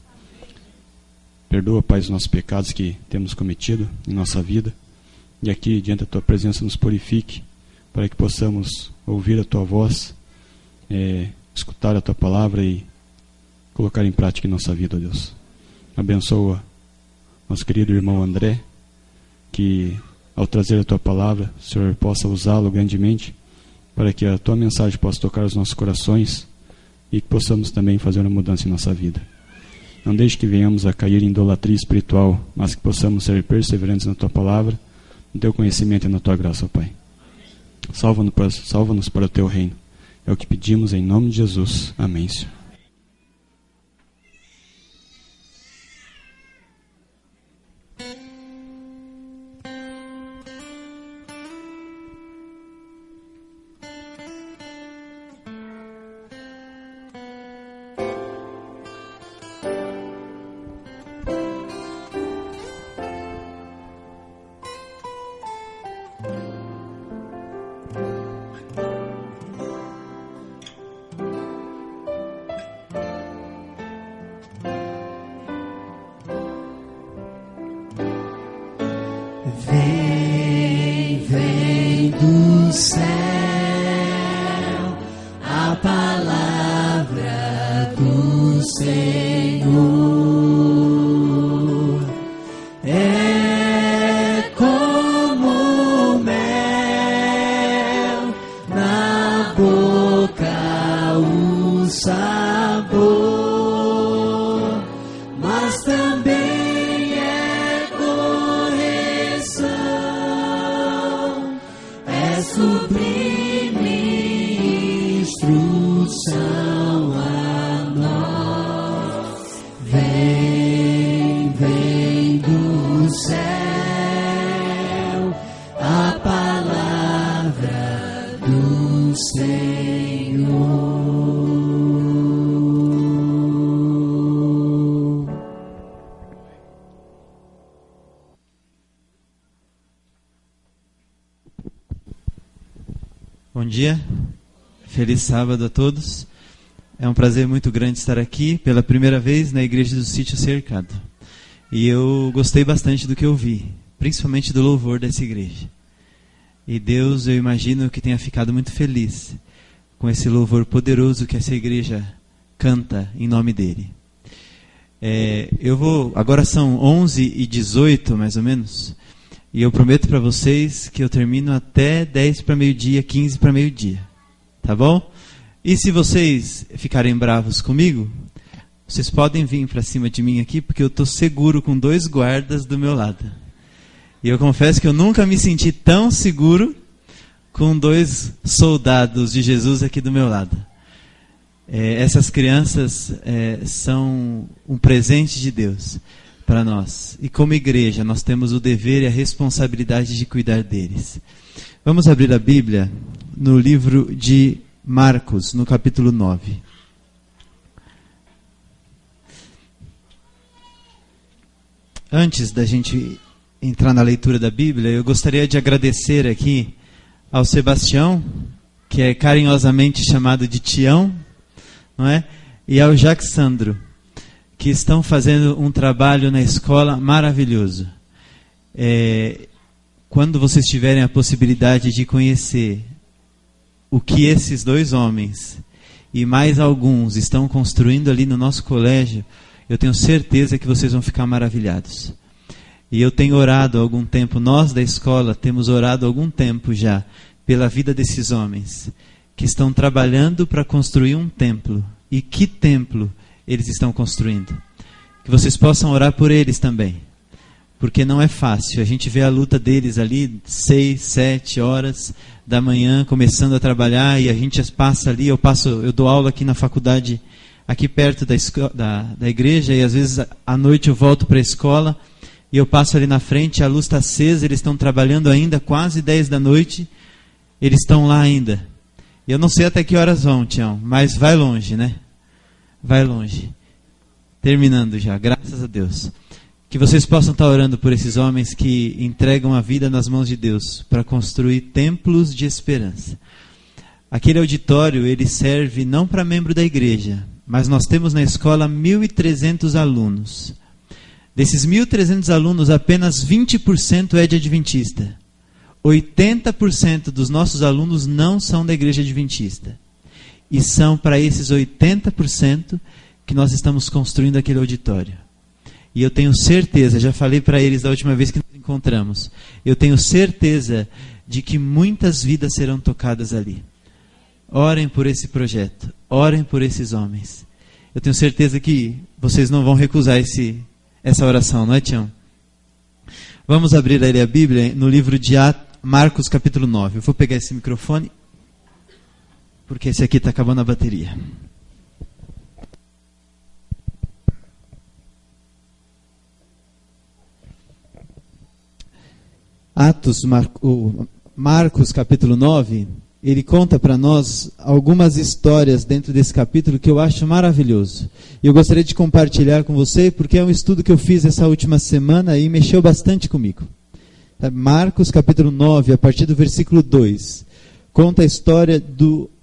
Perdoa, Pai, os nossos pecados que temos cometido em nossa vida, e aqui, diante da Tua presença, nos purifique, para que possamos ouvir a Tua voz, escutar a Tua palavra e colocar em prática em nossa vida, ó Deus. Abençoa nosso querido irmão André, que ao trazer a Tua palavra, o Senhor possa usá-lo grandemente, para que a Tua mensagem possa tocar os nossos corações e que possamos também fazer uma mudança em nossa vida. Não deixe que venhamos a cair em idolatria espiritual, mas que possamos ser perseverantes na Tua palavra, no Teu conhecimento e na Tua graça, ó Pai. Salva-nos para o Teu reino. É o que pedimos em nome de Jesus. Amém, Senhor. céu, a palavra do Senhor é como mel na boca, o sabor, mas também é correção, é sublime instrução a nós. Vem do céu a palavra do Senhor. Bom dia, feliz sábado a todos. É um prazer muito grande estar aqui pela primeira vez na igreja do Sítio Cercado. E eu gostei bastante do que eu vi, principalmente do louvor dessa igreja. E Deus, eu imagino que tenha ficado muito feliz com esse louvor poderoso que essa igreja canta em nome dele. Agora são 11h18 mais ou menos. E eu prometo para vocês que eu termino até 10 para meio-dia, 15 para meio-dia. Tá bom? E se vocês ficarem bravos comigo, vocês podem vir para cima de mim aqui, porque eu estou seguro com 2 guardas do meu lado. E eu confesso que eu nunca me senti tão seguro com 2 soldados de Jesus aqui do meu lado. Essas crianças são um presente de Deus para nós. E como igreja, nós temos o dever e a responsabilidade de cuidar deles. Vamos abrir a Bíblia no livro de Marcos, no capítulo 9. Antes da gente entrar na leitura da Bíblia, eu gostaria de agradecer aqui ao Sebastião, que é carinhosamente chamado de Tião, não é? E ao Jacksandro, que estão fazendo um trabalho na escola maravilhoso. Quando vocês tiverem a possibilidade de conhecer o que esses 2 homens e mais alguns estão construindo ali no nosso colégio, eu tenho certeza que vocês vão ficar maravilhados. E eu tenho orado há algum tempo, nós da escola temos orado há algum tempo já, pela vida desses homens, que estão trabalhando para construir um templo. E que templo eles estão construindo? Que vocês possam orar por eles também, porque não é fácil. A gente vê a luta deles ali, 6, 7 horas da manhã, começando a trabalhar, e a gente passa ali, eu dou aula aqui na faculdade, aqui perto da igreja, e às vezes à noite eu volto para a escola, e eu passo ali na frente, a luz está acesa, eles estão trabalhando ainda, quase 10 da noite, eles estão lá ainda. E eu não sei até que horas vão, Tião, mas vai longe, né? Vai longe. Terminando já, graças a Deus. Que vocês possam estar orando por esses homens que entregam a vida nas mãos de Deus para construir templos de esperança. Aquele auditório, ele serve não para membro da igreja, mas nós temos na escola 1.300 alunos. Desses 1.300 alunos, apenas 20% é de adventista. 80% dos nossos alunos não são da igreja adventista. E são para esses 80% que nós estamos construindo aquele auditório. E eu tenho certeza, já falei para eles da última vez que nos encontramos, eu tenho certeza de que muitas vidas serão tocadas ali. Orem por esse projeto, orem por esses homens. Eu tenho certeza que vocês não vão recusar essa oração, não é, Tião? Vamos abrir aí a Bíblia no livro de Marcos capítulo 9. Eu vou pegar esse microfone, porque esse aqui está acabando a bateria. Marcos capítulo 9, ele conta para nós algumas histórias dentro desse capítulo que eu acho maravilhoso. E eu gostaria de compartilhar com você, porque é um estudo que eu fiz essa última semana e mexeu bastante comigo. Marcos capítulo 9, a partir do versículo 2, conta a história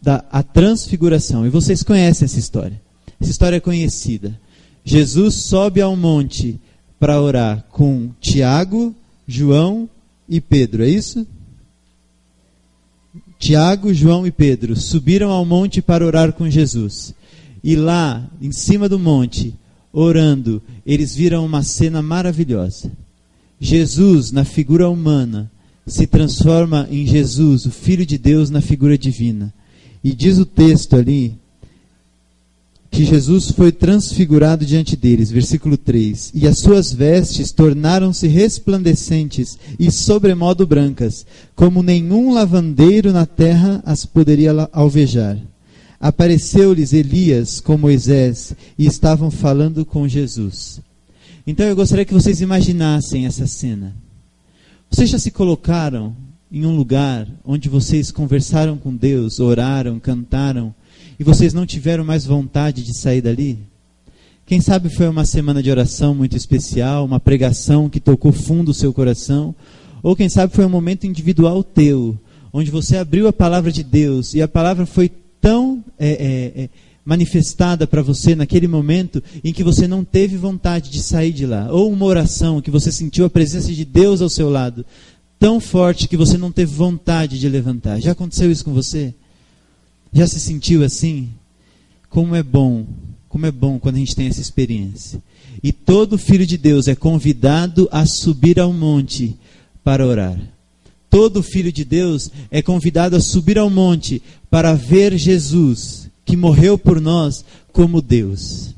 da transfiguração. E vocês conhecem essa história. Essa história é conhecida. Jesus sobe ao monte para orar com Tiago, João e Pedro, é isso? Tiago, João e Pedro subiram ao monte para orar com Jesus. E lá, em cima do monte, orando, eles viram uma cena maravilhosa. Jesus, na figura humana, se transforma em Jesus, o Filho de Deus, na figura divina. E diz o texto ali que Jesus foi transfigurado diante deles, versículo 3. E as suas vestes tornaram-se resplandecentes e sobremodo brancas, como nenhum lavandeiro na terra as poderia alvejar. Apareceu-lhes Elias com Moisés e estavam falando com Jesus. Então eu gostaria que vocês imaginassem essa cena. Vocês já se colocaram em um lugar onde vocês conversaram com Deus, oraram, cantaram, e vocês não tiveram mais vontade de sair dali? Quem sabe foi uma semana de oração muito especial, uma pregação que tocou fundo o seu coração, ou quem sabe foi um momento individual teu, onde você abriu a palavra de Deus, e a palavra foi tão manifestada para você naquele momento, em que você não teve vontade de sair de lá. Ou uma oração que você sentiu a presença de Deus ao seu lado, tão forte que você não teve vontade de levantar. Já aconteceu isso com você? Já se sentiu assim? Como é bom quando a gente tem essa experiência. E todo filho de Deus é convidado a subir ao monte para orar. Todo filho de Deus é convidado a subir ao monte para ver Jesus, que morreu por nós como Deus.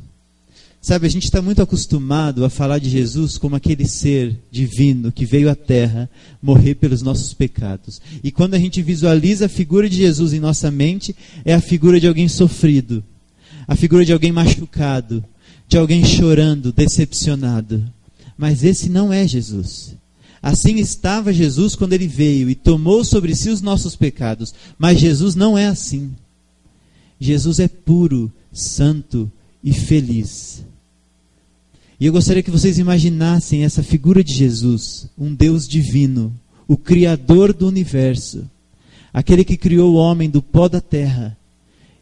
Sabe, a gente está muito acostumado a falar de Jesus como aquele ser divino que veio à terra morrer pelos nossos pecados. E quando a gente visualiza a figura de Jesus em nossa mente, é a figura de alguém sofrido, a figura de alguém machucado, de alguém chorando, decepcionado. Mas esse não é Jesus. Assim estava Jesus quando ele veio e tomou sobre si os nossos pecados. Mas Jesus não é assim. Jesus é puro, santo e feliz. E eu gostaria que vocês imaginassem essa figura de Jesus, um Deus divino, o Criador do universo, aquele que criou o homem do pó da terra.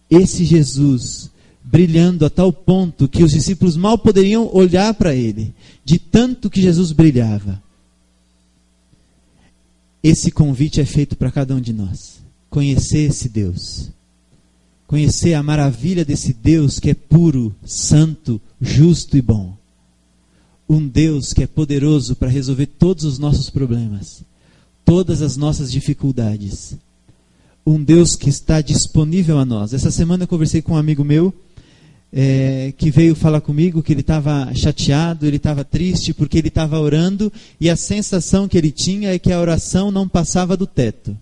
Esse Jesus, brilhando a tal ponto que os discípulos mal poderiam olhar para ele, de tanto que Jesus brilhava. Esse convite é feito para cada um de nós. Conhecer esse Deus. Conhecer a maravilha desse Deus que é puro, santo, justo e bom. Um Deus que é poderoso para resolver todos os nossos problemas, todas as nossas dificuldades. Um Deus que está disponível a nós. Essa semana eu conversei com um amigo meu, que veio falar comigo que ele estava chateado, ele estava triste porque ele estava orando e a sensação que ele tinha é que a oração não passava do teto.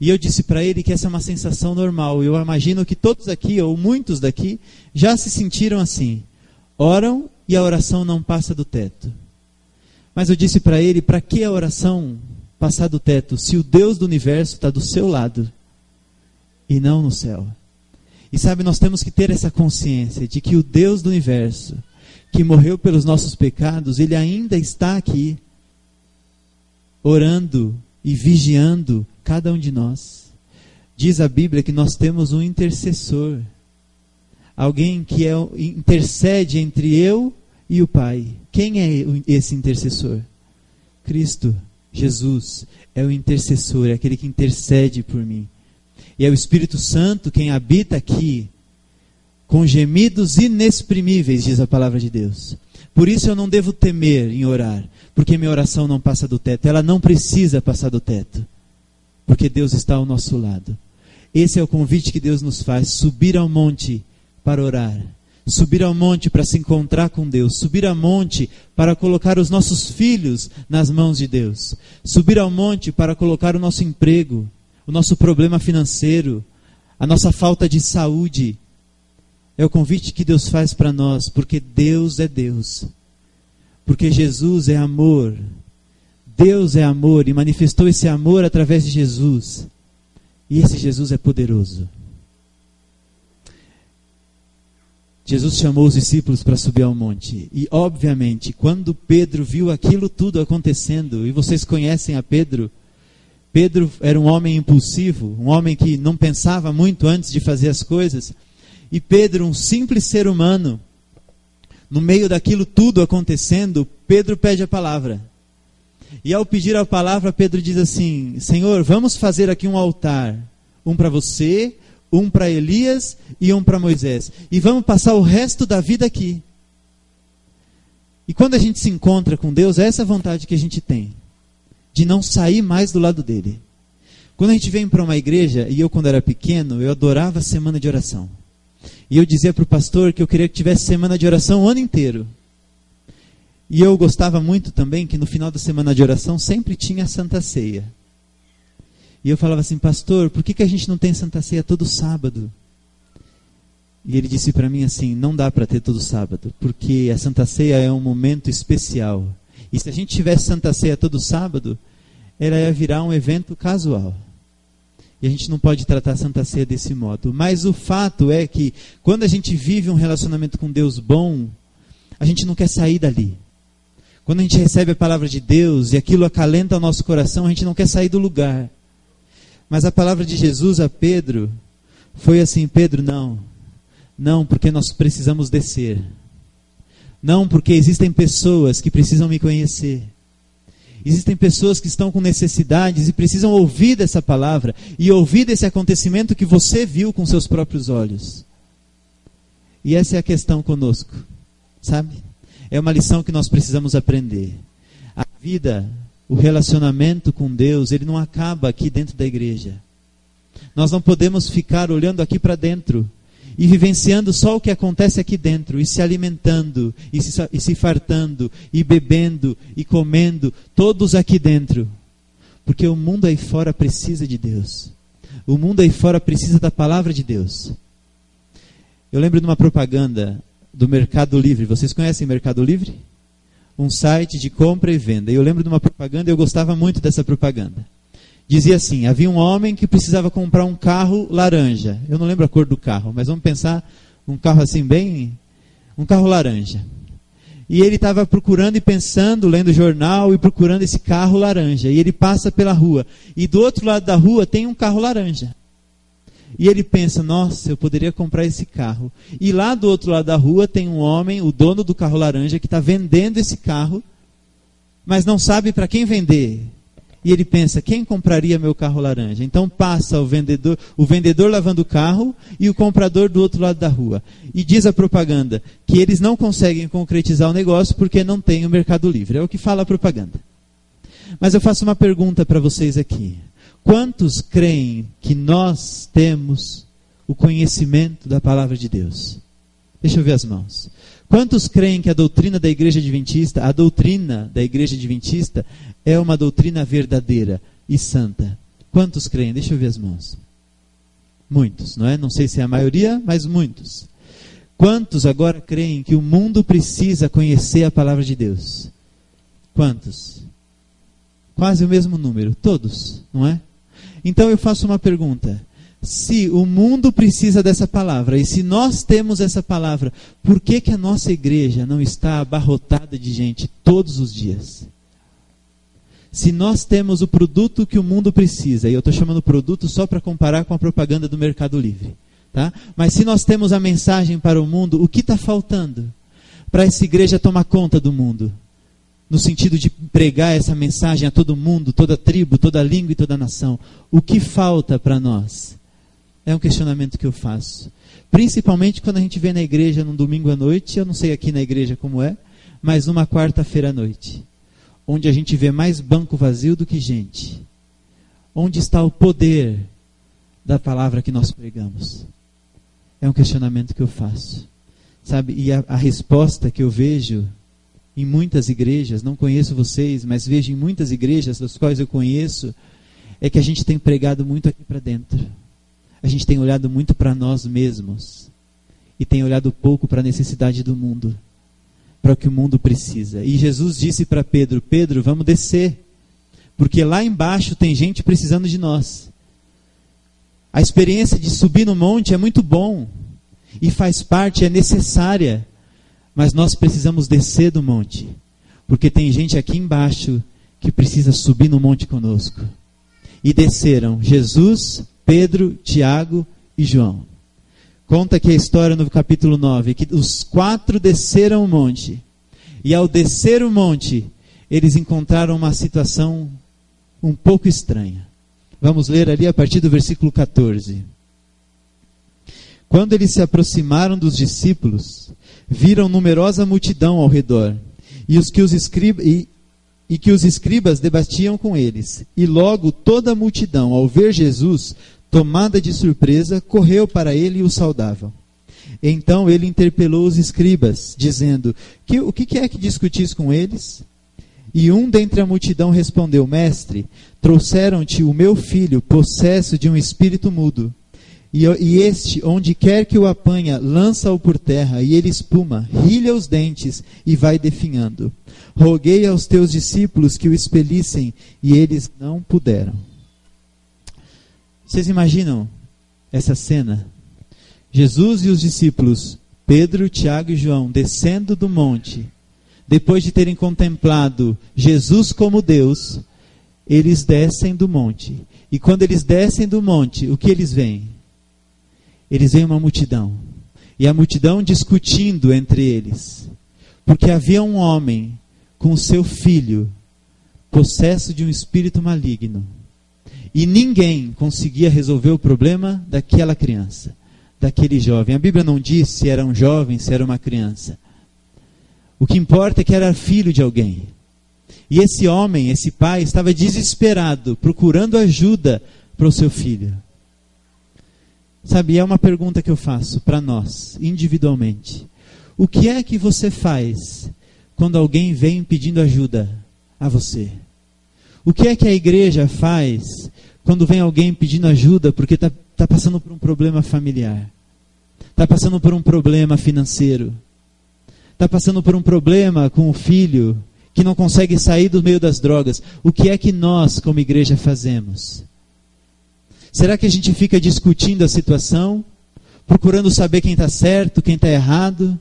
E eu disse para ele que essa é uma sensação normal. Eu imagino que todos aqui, ou muitos daqui, já se sentiram assim. Oram e a oração não passa do teto. Mas eu disse para ele, para que a oração passar do teto, se o Deus do universo está do seu lado e não no céu? E sabe, nós temos que ter essa consciência de que o Deus do universo, que morreu pelos nossos pecados, ele ainda está aqui, orando e vigiando cada um de nós. Diz a Bíblia que nós temos um intercessor, alguém que intercede entre eu e o Pai. Quem é esse intercessor? Cristo, Jesus, é o intercessor, é aquele que intercede por mim. E é o Espírito Santo quem habita aqui, com gemidos inexprimíveis, diz a palavra de Deus. Por isso eu não devo temer em orar, porque minha oração não passa do teto. Ela não precisa passar do teto, porque Deus está ao nosso lado. Esse é o convite que Deus nos faz, subir ao monte para orar, subir ao monte para se encontrar com Deus, subir ao monte para colocar os nossos filhos nas mãos de Deus, subir ao monte para colocar o nosso emprego, o nosso problema financeiro, a nossa falta de saúde. É o convite que Deus faz para nós, porque Deus é Deus, porque Jesus é amor. Deus é amor e manifestou esse amor através de Jesus. E esse Jesus é poderoso. Jesus chamou os discípulos para subir ao monte. E, obviamente, quando Pedro viu aquilo tudo acontecendo, e vocês conhecem a Pedro, Pedro era um homem impulsivo, um homem que não pensava muito antes de fazer as coisas. E Pedro, um simples ser humano, no meio daquilo tudo acontecendo, Pedro pede a palavra. E ao pedir a palavra, Pedro diz assim: Senhor, vamos fazer aqui um altar um para você, um para Elias e um para Moisés. E vamos passar o resto da vida aqui. E quando a gente se encontra com Deus, é essa vontade que a gente tem, de não sair mais do lado dele. Quando a gente vem para uma igreja, e eu quando era pequeno, eu adorava a semana de oração. E eu dizia para o pastor que eu queria que tivesse semana de oração o ano inteiro. E eu gostava muito também que no final da semana de oração sempre tinha a Santa Ceia. E eu falava assim, pastor, por que a gente não tem Santa Ceia todo sábado? E ele disse para mim assim, não dá para ter todo sábado, porque a Santa Ceia é um momento especial. E se a gente tivesse Santa Ceia todo sábado, ela ia virar um evento casual. E a gente não pode tratar a Santa Ceia desse modo. Mas o fato é que, quando a gente vive um relacionamento com Deus bom, a gente não quer sair dali. Quando a gente recebe a palavra de Deus e aquilo acalenta o nosso coração, a gente não quer sair do lugar. Mas a palavra de Jesus a Pedro foi assim, Pedro, não, porque nós precisamos descer. Não, porque existem pessoas que precisam me conhecer. Existem pessoas que estão com necessidades e precisam ouvir dessa palavra e ouvir desse acontecimento que você viu com seus próprios olhos. E essa é a questão conosco, sabe? É uma lição que nós precisamos aprender. A vida, o relacionamento com Deus, ele não acaba aqui dentro da igreja. Nós não podemos ficar olhando aqui para dentro e vivenciando só o que acontece aqui dentro, e se alimentando, e se fartando, e bebendo, e comendo, todos aqui dentro. Porque o mundo aí fora precisa de Deus. O mundo aí fora precisa da palavra de Deus. Eu lembro de uma propaganda do Mercado Livre. Vocês conhecem o Mercado Livre? Um site de compra e venda. E eu lembro de uma propaganda, e eu gostava muito dessa propaganda. Dizia assim, havia um homem que precisava comprar um carro laranja. Eu não lembro a cor do carro, mas vamos pensar um carro assim um carro laranja. E ele estava procurando e pensando, lendo o jornal e procurando esse carro laranja. E ele passa pela rua. E do outro lado da rua tem um carro laranja. E ele pensa, nossa, eu poderia comprar esse carro. E lá do outro lado da rua tem um homem, o dono do carro laranja, que está vendendo esse carro, mas não sabe para quem vender. E ele pensa, quem compraria meu carro laranja? Então passa o vendedor lavando o carro e o comprador do outro lado da rua. E diz a propaganda que eles não conseguem concretizar o negócio porque não tem o Mercado Livre. É o que fala a propaganda. Mas eu faço uma pergunta para vocês aqui. Quantos creem que nós temos o conhecimento da palavra de Deus? Deixa eu ver as mãos. Quantos creem que a doutrina da Igreja Adventista é uma doutrina verdadeira e santa? Quantos creem? Deixa eu ver as mãos. Muitos, não é? Não sei se é a maioria, mas muitos. Quantos agora creem que o mundo precisa conhecer a palavra de Deus? Quantos? Quase o mesmo número. Todos, não é? Então eu faço uma pergunta. Se o mundo precisa dessa palavra, e se nós temos essa palavra, por que a nossa igreja não está abarrotada de gente todos os dias? Se nós temos o produto que o mundo precisa, e eu estou chamando produto só para comparar com a propaganda do Mercado Livre, tá? Mas se nós temos a mensagem para o mundo, o que está faltando para essa igreja tomar conta do mundo? No sentido de pregar essa mensagem a todo mundo, toda tribo, toda língua e toda nação. O que falta para nós? É um questionamento que eu faço. Principalmente quando a gente vem na igreja num domingo à noite, eu não sei aqui na igreja como é, mas numa quarta-feira à noite, onde a gente vê mais banco vazio do que gente. Onde está o poder da palavra que nós pregamos? É um questionamento que eu faço. Sabe? E a resposta que eu vejo em muitas igrejas, não conheço vocês, mas vejo em muitas igrejas das quais eu conheço, é que a gente tem pregado muito aqui para dentro. A gente tem olhado muito para nós mesmos e tem olhado pouco para a necessidade do mundo, para o que o mundo precisa. E Jesus disse para Pedro, Pedro, vamos descer, porque lá embaixo tem gente precisando de nós. A experiência de subir no monte é muito bom e faz parte, é necessária, mas nós precisamos descer do monte, porque tem gente aqui embaixo que precisa subir no monte conosco. E desceram Jesus, Pedro, Tiago e João. Conta aqui a história no capítulo 9, que os 4 desceram o monte. E ao descer o monte, eles encontraram uma situação um pouco estranha. Vamos ler ali a partir do versículo 14. Quando eles se aproximaram dos discípulos, viram numerosa multidão ao redor, e que os escribas debatiam com eles. E logo toda a multidão, ao ver Jesus, tomada de surpresa, correu para ele e o saudavam. Então ele interpelou os escribas, dizendo: o que é que discutis com eles? E um dentre a multidão respondeu: Mestre, trouxeram-te o meu filho, possesso de um espírito mudo. E este, onde quer que o apanha, lança-o por terra, e ele espuma, rilha os dentes e vai definhando. Roguei aos teus discípulos que o expelissem, e eles não puderam. Vocês imaginam essa cena? Jesus e os discípulos, Pedro, Tiago e João, descendo do monte, depois de terem contemplado Jesus como Deus, eles descem do monte. E quando eles descem do monte, o que eles veem? Eles veem uma multidão. E a multidão discutindo entre eles. Porque havia um homem com seu filho, possesso de um espírito maligno. E ninguém conseguia resolver o problema daquela criança, daquele jovem. A Bíblia não diz se era um jovem, se era uma criança. O que importa é que era filho de alguém. E esse homem, esse pai, estava desesperado, procurando ajuda para o seu filho. Sabe, é uma pergunta que eu faço para nós, individualmente. O que é que você faz quando alguém vem pedindo ajuda a você? O que é que a igreja faz quando vem alguém pedindo ajuda porque está passando por um problema familiar? Está passando por um problema financeiro? Está passando por um problema com o filho que não consegue sair do meio das drogas? O que é que nós, como igreja, fazemos? Será que a gente fica discutindo a situação, procurando saber quem está certo, quem está errado,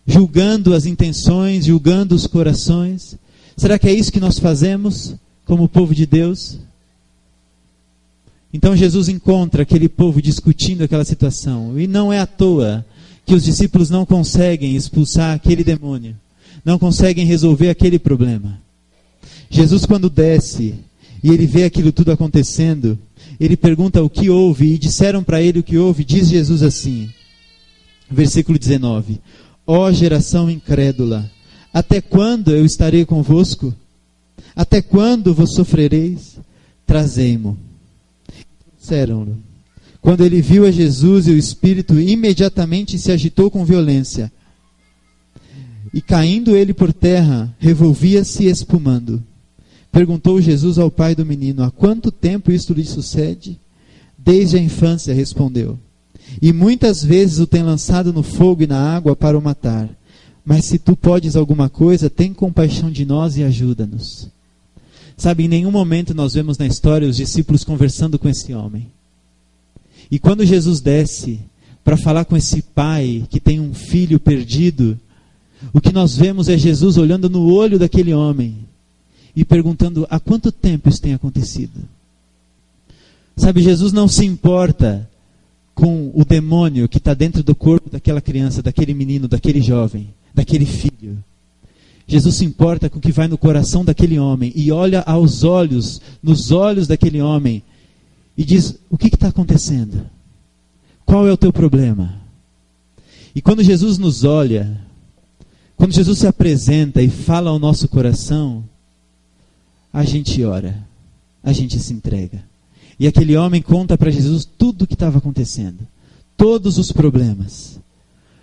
julgando as intenções, julgando os corações? Será que é isso que nós fazemos como povo de Deus? Então Jesus encontra aquele povo discutindo aquela situação. E não é à toa que os discípulos não conseguem expulsar aquele demônio, não conseguem resolver aquele problema. Jesus, quando desce e ele vê aquilo tudo acontecendo, ele pergunta o que houve, e disseram para ele o que houve. Diz Jesus assim, versículo 19: Ó geração incrédula, até quando eu estarei convosco? Até quando vos sofrereis? Trazei-mo. Disseram-lhe. Quando ele viu a Jesus e o Espírito, imediatamente se agitou com violência. E caindo ele por terra, revolvia-se espumando. Perguntou Jesus ao pai do menino: há quanto tempo isto lhe sucede? Desde a infância, respondeu. E muitas vezes o tem lançado no fogo e na água para o matar. Mas se tu podes alguma coisa, tem compaixão de nós e ajuda-nos. Sabe, em nenhum momento nós vemos na história os discípulos conversando com esse homem. E quando Jesus desce para falar com esse pai que tem um filho perdido, o que nós vemos é Jesus olhando no olho daquele homem e perguntando: há quanto tempo isso tem acontecido? Sabe, Jesus não se importa com o demônio que está dentro do corpo daquela criança, daquele menino, daquele jovem, daquele filho. Jesus se importa com o que vai no coração daquele homem e olha aos olhos, nos olhos daquele homem e diz: o que está acontecendo? Qual é o teu problema? E quando Jesus nos olha, quando Jesus se apresenta e fala ao nosso coração, a gente ora, a gente se entrega. E aquele homem conta para Jesus tudo o que estava acontecendo, todos os problemas.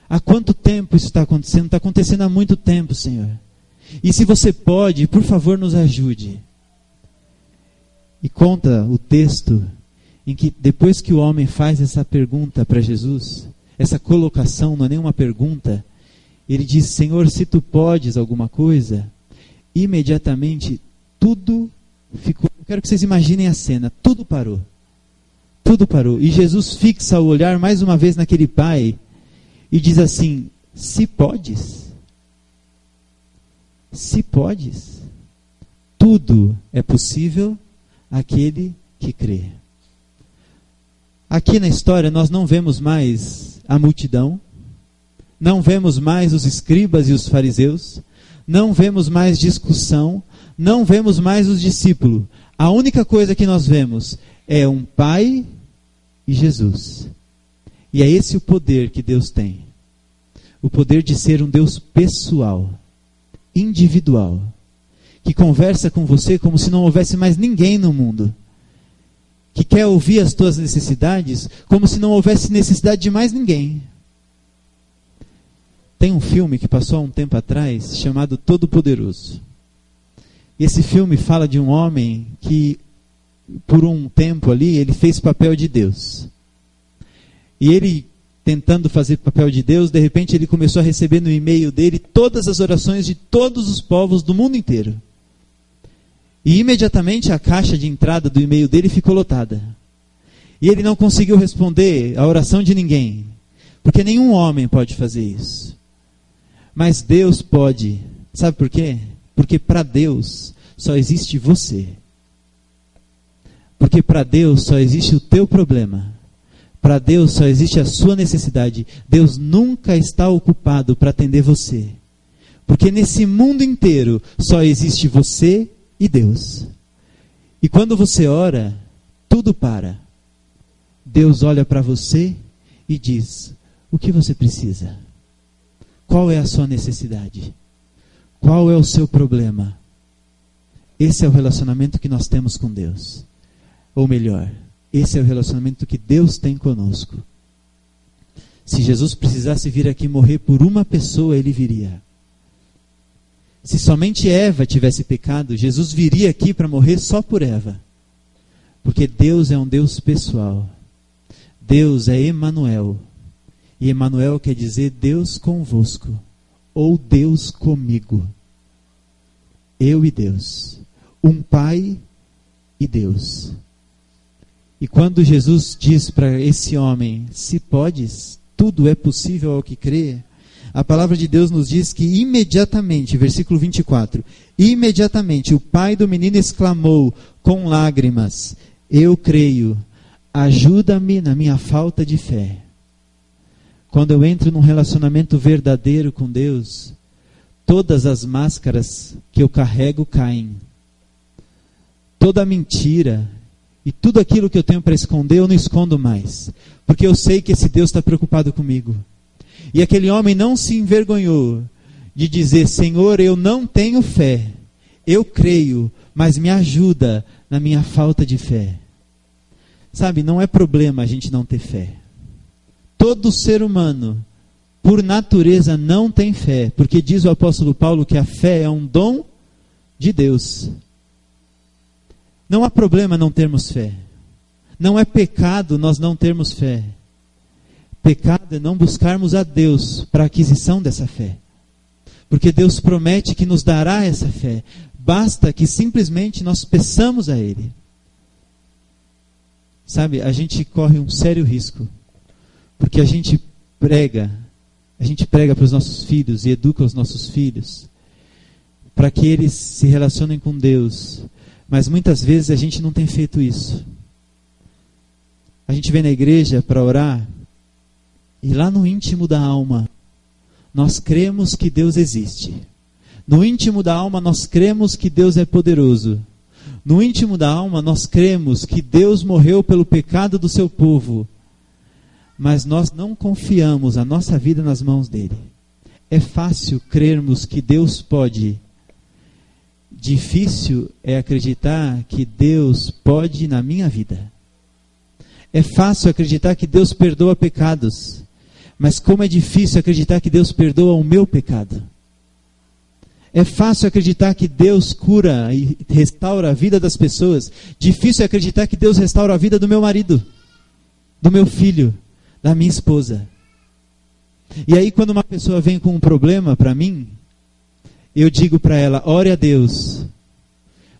Há quanto tempo isso está acontecendo? Está acontecendo há muito tempo, Senhor. E se você pode, por favor, nos ajude. E conta o texto em que depois que o homem faz essa pergunta para Jesus, essa colocação não é nenhuma pergunta, ele diz: Senhor, se tu podes alguma coisa, imediatamente tudo ficou. Eu quero que vocês imaginem a cena, tudo parou. Tudo parou. E Jesus fixa o olhar mais uma vez naquele pai e diz assim: se podes. Se podes. Tudo é possível àquele que crê. Aqui na história nós não vemos mais a multidão, não vemos mais os escribas e os fariseus, não vemos mais discussão, não vemos mais os discípulos. A única coisa que nós vemos é um Pai e Jesus. E é esse o poder que Deus tem. O poder de ser um Deus pessoal, individual, que conversa com você como se não houvesse mais ninguém no mundo, que quer ouvir as tuas necessidades como se não houvesse necessidade de mais ninguém. Tem um filme que passou há um tempo atrás, chamado Todo-Poderoso. E esse filme fala de um homem que, por um tempo ali, ele fez papel de Deus. E ele, tentando fazer papel de Deus, de repente ele começou a receber no e-mail dele todas as orações de todos os povos do mundo inteiro. E imediatamente a caixa de entrada do e-mail dele ficou lotada. E ele não conseguiu responder a oração de ninguém, porque nenhum homem pode fazer isso. Mas Deus pode. Sabe por quê? Porque para Deus só existe você. Porque para Deus só existe o teu problema. Para Deus só existe a sua necessidade. Deus nunca está ocupado para atender você. Porque nesse mundo inteiro só existe você e Deus. E quando você ora, tudo para. Deus olha para você e diz: o que você precisa? Qual é a sua necessidade? Qual é o seu problema? Esse é o relacionamento que nós temos com Deus. Ou melhor, esse é o relacionamento que Deus tem conosco. Se Jesus precisasse vir aqui morrer por uma pessoa, ele viria. Se somente Eva tivesse pecado, Jesus viria aqui para morrer só por Eva. Porque Deus é um Deus pessoal. Deus é Emanuel. E Emanuel quer dizer Deus convosco. Ou Deus comigo. Eu e Deus. Um Pai e Deus. E quando Jesus diz para esse homem: se podes, tudo é possível ao que crê, a palavra de Deus nos diz que imediatamente, versículo 24, imediatamente o pai do menino exclamou com lágrimas: eu creio, ajuda-me na minha falta de fé. Quando eu entro num relacionamento verdadeiro com Deus, todas as máscaras que eu carrego caem. Toda a mentira e tudo aquilo que eu tenho para esconder, eu não escondo mais. Porque eu sei que esse Deus está preocupado comigo. E aquele homem não se envergonhou de dizer: Senhor, eu não tenho fé. Eu creio, mas me ajuda na minha falta de fé. Sabe, não é problema a gente não ter fé. Todo ser humano, por natureza, não tem fé. Porque diz o apóstolo Paulo que a fé é um dom de Deus. Não há problema não termos fé. Não é pecado nós não termos fé. Pecado é não buscarmos a Deus para a aquisição dessa fé. Porque Deus promete que nos dará essa fé. Basta que simplesmente nós peçamos a Ele. Sabe, a gente corre um sério risco. Porque a gente prega para os nossos filhos e educa os nossos filhos para que eles se relacionem com Deus. Mas muitas vezes a gente não tem feito isso. A gente vem na igreja para orar e lá no íntimo da alma nós cremos que Deus existe. No íntimo da alma nós cremos que Deus é poderoso. No íntimo da alma nós cremos que Deus morreu pelo pecado do seu povo. Mas nós não confiamos a nossa vida nas mãos dele. É fácil crermos que Deus pode. Difícil é acreditar que Deus pode na minha vida. É fácil acreditar que Deus perdoa pecados. Mas como é difícil acreditar que Deus perdoa o meu pecado. É fácil acreditar que Deus cura e restaura a vida das pessoas. Difícil é acreditar que Deus restaura a vida do meu marido, do meu filho, da minha esposa. E aí quando uma pessoa vem com um problema para mim, eu digo para ela: ore a Deus.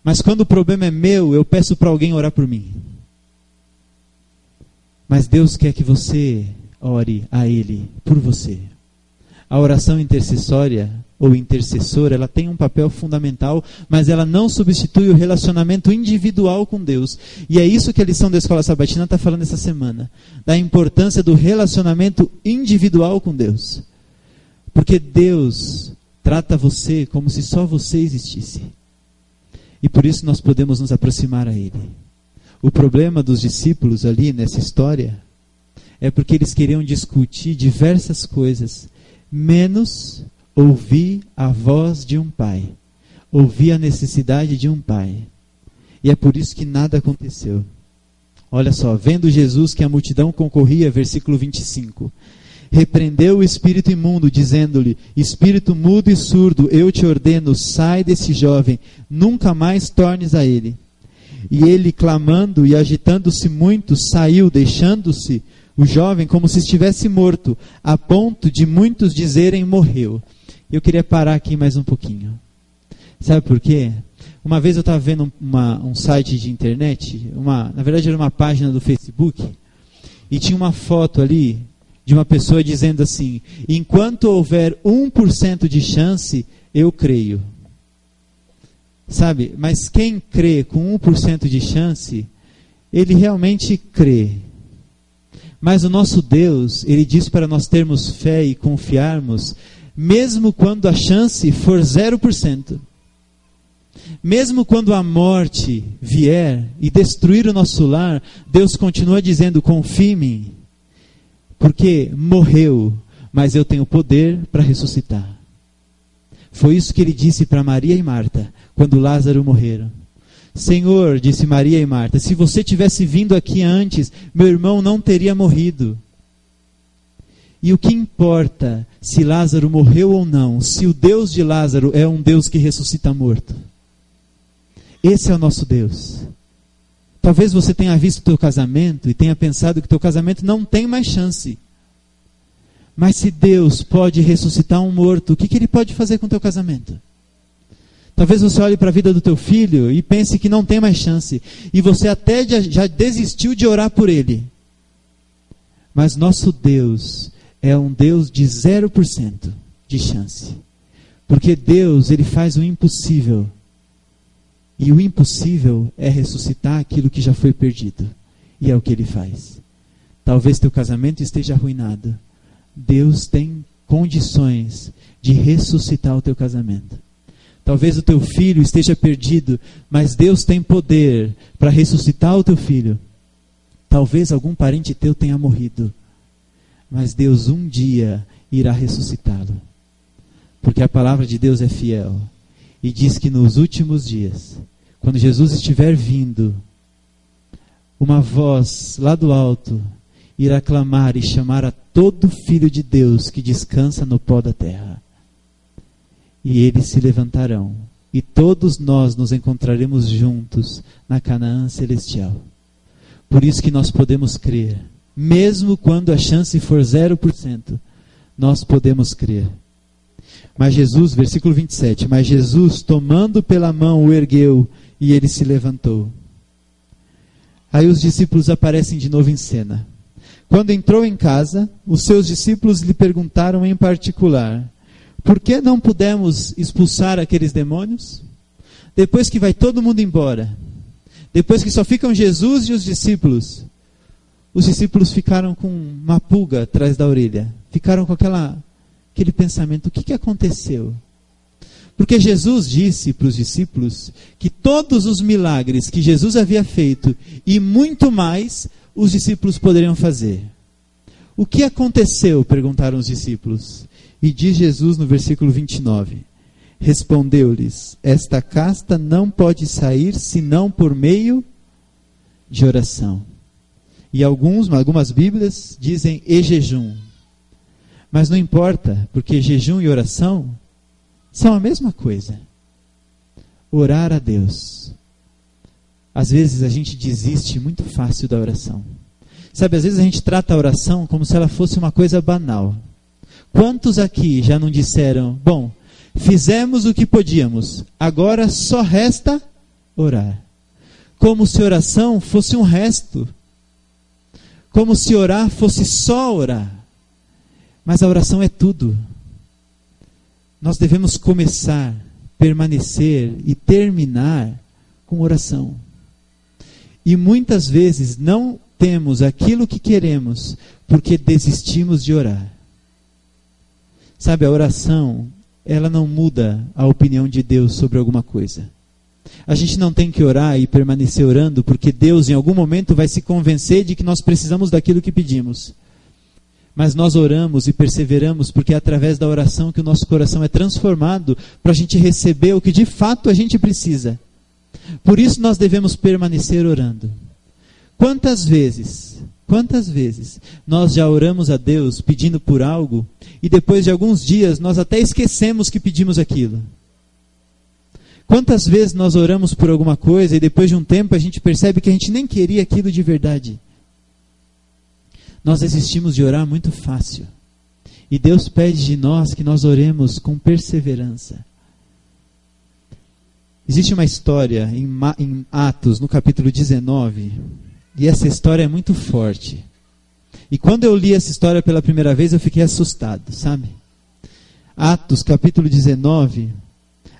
Mas quando o problema é meu, eu peço para alguém orar por mim. Mas Deus quer que você ore a Ele por você. A oração intercessória ou intercessora, ela tem um papel fundamental, mas ela não substitui o relacionamento individual com Deus. E é isso que a lição da Escola Sabatina está falando essa semana. Da importância do relacionamento individual com Deus. Porque Deus trata você como se só você existisse. E por isso nós podemos nos aproximar a Ele. O problema dos discípulos ali nessa história é porque eles queriam discutir diversas coisas, menos ouvir a voz de um pai, ouvir a necessidade de um pai. E é por isso que nada aconteceu. Olha só, vendo Jesus que a multidão concorria, versículo 25, repreendeu o espírito imundo, dizendo-lhe: espírito mudo e surdo, eu te ordeno, sai desse jovem, nunca mais tornes a ele. E ele, clamando e agitando-se muito, saiu, deixando-se o jovem como se estivesse morto, a ponto de muitos dizerem: morreu. Eu queria parar aqui mais um pouquinho. Sabe por quê? Uma vez eu estava vendo um site de internet, na verdade era uma página do Facebook, e tinha uma foto ali de uma pessoa dizendo assim: enquanto houver 1% de chance, eu creio. Sabe, mas quem crê com 1% de chance, ele realmente crê. Mas o nosso Deus, Ele diz para nós termos fé e confiarmos, mesmo quando a chance for 0%. Mesmo quando a morte vier e destruir o nosso lar, Deus continua dizendo: confie em mim. Porque morreu, mas eu tenho poder para ressuscitar. Foi isso que Ele disse para Maria e Marta, quando Lázaro morreram. Senhor, disse Maria e Marta, se você tivesse vindo aqui antes, meu irmão não teria morrido. E o que importa se Lázaro morreu ou não, se o Deus de Lázaro é um Deus que ressuscita morto? Esse é o nosso Deus. Talvez você tenha visto o teu casamento e tenha pensado que o teu casamento não tem mais chance. Mas se Deus pode ressuscitar um morto, o que Ele pode fazer com o teu casamento? Talvez você olhe para a vida do teu filho e pense que não tem mais chance. E você até já desistiu de orar por ele. Mas nosso Deus é um Deus de 0% de chance. Porque Deus, Ele faz o impossível. E o impossível é ressuscitar aquilo que já foi perdido. E é o que Ele faz. Talvez teu casamento esteja arruinado. Deus tem condições de ressuscitar o teu casamento. Talvez o teu filho esteja perdido, mas Deus tem poder para ressuscitar o teu filho. Talvez algum parente teu tenha morrido, mas Deus um dia irá ressuscitá-lo. Porque a palavra de Deus é fiel. E diz que nos últimos dias, quando Jesus estiver vindo, uma voz lá do alto irá clamar e chamar a todo filho de Deus que descansa no pó da terra. E eles se levantarão, e todos nós nos encontraremos juntos na Canaã celestial. Por isso que nós podemos crer, mesmo quando a chance for 0%, nós podemos crer. Mas Jesus, versículo 27, mas Jesus, tomando pela mão, o ergueu, e ele se levantou. Aí os discípulos aparecem de novo em cena. Quando entrou em casa, os seus discípulos lhe perguntaram em particular: por que não pudemos expulsar aqueles demônios? Depois que vai todo mundo embora, depois que só ficam Jesus e os discípulos ficaram com uma pulga atrás da orelha. Ficaram com aquele pensamento: o que aconteceu? Porque Jesus disse para os discípulos que todos os milagres que Jesus havia feito e muito mais, os discípulos poderiam fazer. O que aconteceu? Perguntaram os discípulos. E diz Jesus no versículo 29, respondeu-lhes: esta casta não pode sair senão por meio de oração. E algumas Bíblias dizem e jejum. Mas não importa, porque jejum e oração são a mesma coisa. Orar a Deus. Às vezes a gente desiste muito fácil da oração. Sabe, às vezes a gente trata a oração como se ela fosse uma coisa banal. Quantos aqui já não disseram: bom, fizemos o que podíamos, agora só resta orar? Como se oração fosse um resto. Como se orar fosse só orar. Mas a oração é tudo. Nós devemos começar, permanecer e terminar com oração. E muitas vezes não temos aquilo que queremos porque desistimos de orar. Sabe, a oração, ela não muda a opinião de Deus sobre alguma coisa. A gente não tem que orar e permanecer orando, porque Deus em algum momento vai se convencer de que nós precisamos daquilo que pedimos. Mas nós oramos e perseveramos porque é através da oração que o nosso coração é transformado para a gente receber o que de fato a gente precisa. Por isso nós devemos permanecer orando. Quantas vezes nós já oramos a Deus pedindo por algo e depois de alguns dias nós até esquecemos que pedimos aquilo? Quantas vezes nós oramos por alguma coisa e depois de um tempo a gente percebe que a gente nem queria aquilo de verdade? Nós desistimos de orar muito fácil. E Deus pede de nós que nós oremos com perseverança. Existe uma história em Atos, no capítulo 19, e essa história é muito forte. E quando eu li essa história pela primeira vez, eu fiquei assustado, sabe? Atos, capítulo 19,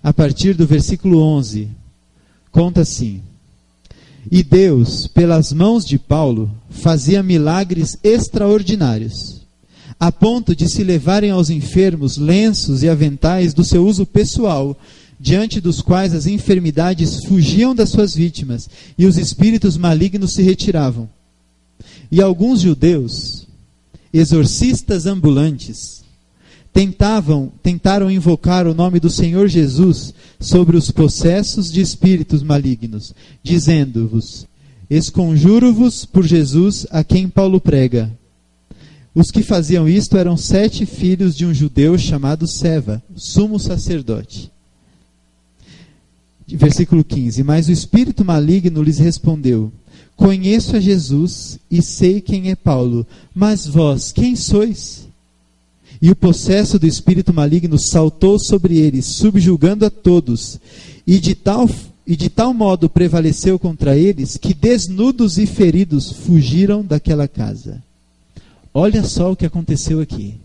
a partir do versículo 11, conta assim: E Deus, pelas mãos de Paulo, fazia milagres extraordinários, a ponto de se levarem aos enfermos lenços e aventais do seu uso pessoal, diante dos quais as enfermidades fugiam das suas vítimas e os espíritos malignos se retiravam. E alguns judeus, exorcistas ambulantes, tentaram invocar o nome do Senhor Jesus sobre os possessos de espíritos malignos, dizendo-vos: Esconjuro-vos por Jesus a quem Paulo prega. Os que faziam isto eram 7 filhos de um judeu chamado Seva, sumo sacerdote. Versículo 15: Mas o espírito maligno lhes respondeu: Conheço a Jesus e sei quem é Paulo, mas vós, quem sois? E o possesso do espírito maligno saltou sobre eles, subjugando a todos, e de tal modo prevaleceu contra eles, que desnudos e feridos fugiram daquela casa. Olha só o que aconteceu aqui.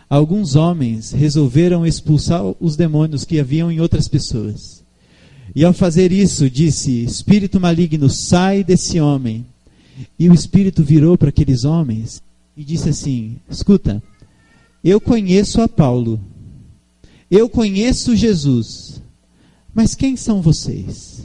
Alguns homens resolveram expulsar os demônios que haviam em outras pessoas. E ao fazer isso, disse: Espírito maligno, sai desse homem. E o espírito virou para aqueles homens e disse assim: Escuta, eu conheço a Paulo, eu conheço Jesus, mas quem são vocês?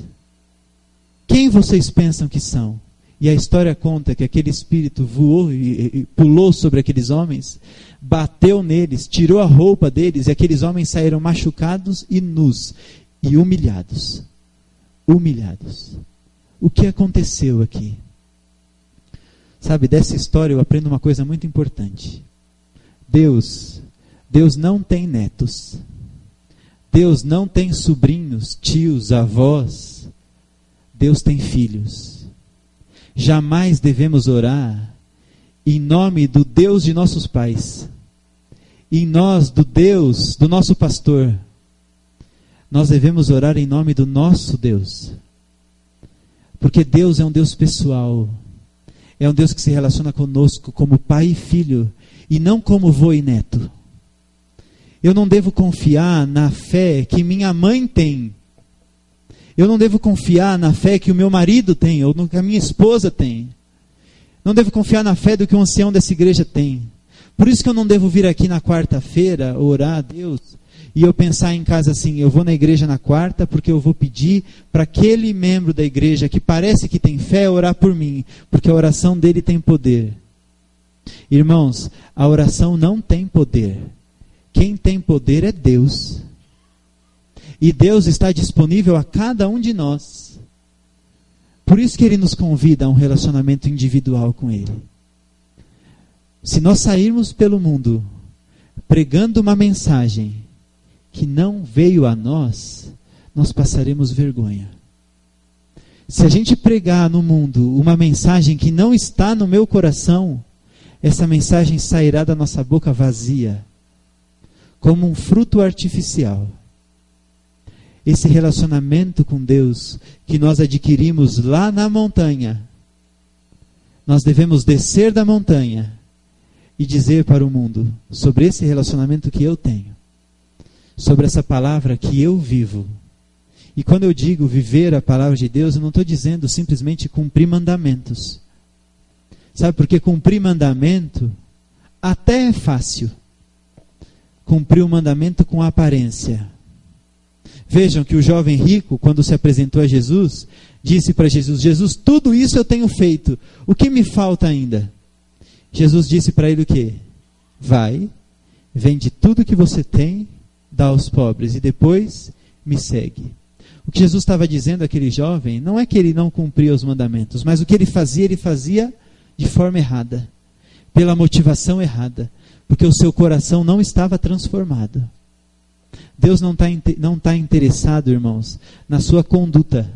Quem vocês pensam que são? E a história conta que aquele espírito voou e pulou sobre aqueles homens, bateu neles, tirou a roupa deles, e aqueles homens saíram machucados e nus. E humilhados. O que aconteceu aqui? Sabe, dessa história eu aprendo uma coisa muito importante. Deus não tem netos. Deus não tem sobrinhos, tios, avós. Deus tem filhos. Jamais devemos orar em nome do Deus de nossos pais. Em nós, do Deus, do nosso pastor. Nós devemos orar em nome do nosso Deus. Porque Deus é um Deus pessoal. É um Deus que se relaciona conosco como pai e filho, e não como vô e neto. Eu não devo confiar na fé que minha mãe tem. Eu não devo confiar na fé que o meu marido tem, ou que a minha esposa tem. Não devo confiar na fé do que o ancião dessa igreja tem. Por isso que eu não devo vir aqui na quarta-feira orar a Deus e eu pensar em casa assim: eu vou na igreja na quarta porque eu vou pedir para aquele membro da igreja que parece que tem fé orar por mim, porque a oração dele tem poder. Irmãos, a oração não tem poder. Quem tem poder é Deus. E Deus está disponível a cada um de nós. Por isso que Ele nos convida a um relacionamento individual com Ele. Se nós sairmos pelo mundo pregando uma mensagem que não veio a nós, nós passaremos vergonha. Se a gente pregar no mundo uma mensagem que não está no meu coração, essa mensagem sairá da nossa boca vazia, como um fruto artificial. Esse relacionamento com Deus que nós adquirimos lá na montanha, nós devemos descer da montanha e dizer para o mundo sobre esse relacionamento que eu tenho, sobre essa palavra que eu vivo. E quando eu digo viver a palavra de Deus, eu não estou dizendo simplesmente cumprir mandamentos. Sabe, porque cumprir mandamento até é fácil. Cumprir o mandamento com aparência. Vejam que o jovem rico, quando se apresentou a Jesus, disse para Jesus: Jesus, tudo isso eu tenho feito, o que me falta ainda? Jesus disse para ele o quê? Vai, vende tudo que você tem, dá aos pobres e depois me segue. O que Jesus estava dizendo àquele jovem não é que ele não cumpria os mandamentos, mas o que ele fazia de forma errada, pela motivação errada, porque o seu coração não estava transformado. Deus não está interessado, irmãos, na sua conduta.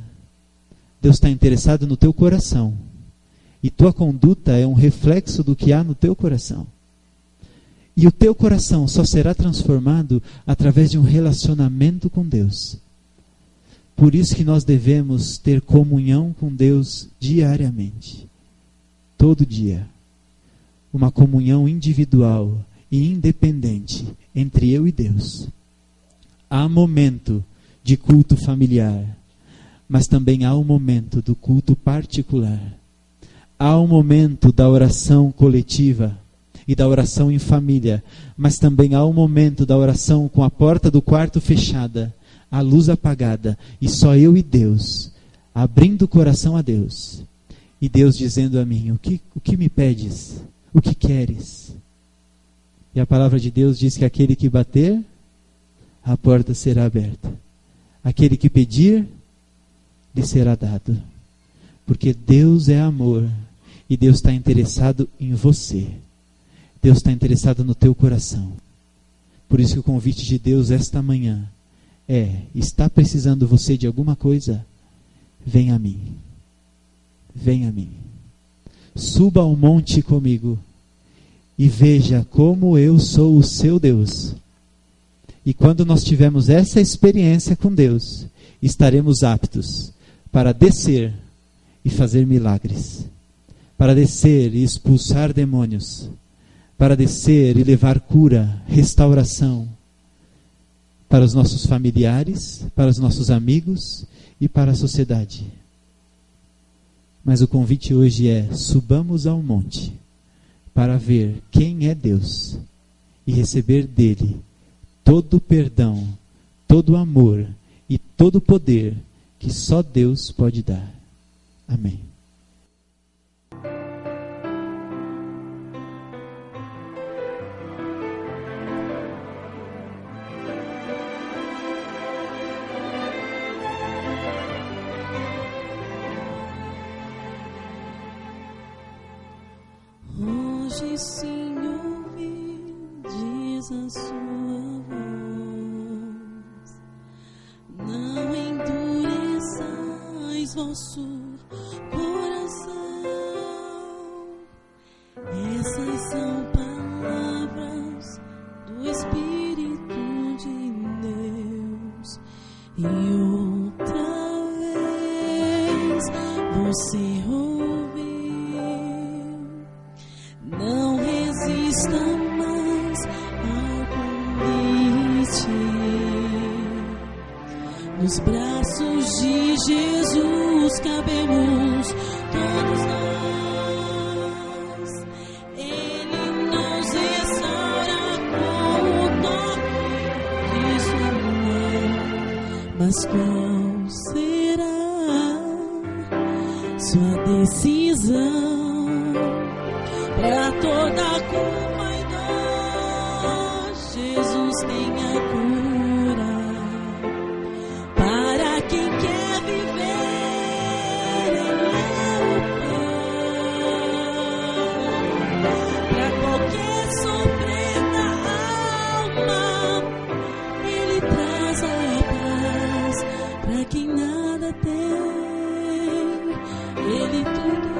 Deus está interessado no teu coração. E tua conduta é um reflexo do que há no teu coração. E o teu coração só será transformado através de um relacionamento com Deus. Por isso que nós devemos ter comunhão com Deus diariamente. Todo dia. Uma comunhão individual e independente entre eu e Deus. Há momento de culto familiar, mas também há um momento do culto particular. Há um momento da oração coletiva e da oração em família, mas também há um momento da oração com a porta do quarto fechada, a luz apagada, e só eu e Deus, abrindo o coração a Deus, e Deus dizendo a mim: o que me pedes? O que queres? E a palavra de Deus diz que aquele que bater, a porta será aberta. Aquele que pedir, lhe será dado. Porque Deus é amor. E Deus está interessado em você. Deus está interessado no teu coração. Por isso que o convite de Deus esta manhã está precisando você de alguma coisa? Vem a mim. Vem a mim. Suba ao monte comigo e veja como eu sou o seu Deus. E quando nós tivermos essa experiência com Deus, estaremos aptos para descer e fazer milagres, para descer e expulsar demônios, para descer e levar cura, restauração para os nossos familiares, para os nossos amigos e para a sociedade. Mas o convite hoje é: subamos ao monte para ver quem é Deus e receber dele todo o perdão, todo o amor e todo o poder que só Deus pode dar. Amém. Hoje sim ouvi, diz a sua voz, não endureçais vosso coração. Essas são palavras do Espírito de Deus. E outra vez você não resista mais ao convite. Nos braços de Jesus cabemos todos nós. Ele nos restaura com o toque de sua mão. Mas qual será sua decisão? Para toda a culpa e dor, Jesus tem a cura. Para quem quer viver, Ele é o pão. Para qualquer sofrida alma, Ele traz a paz. Para quem nada tem, Ele tudo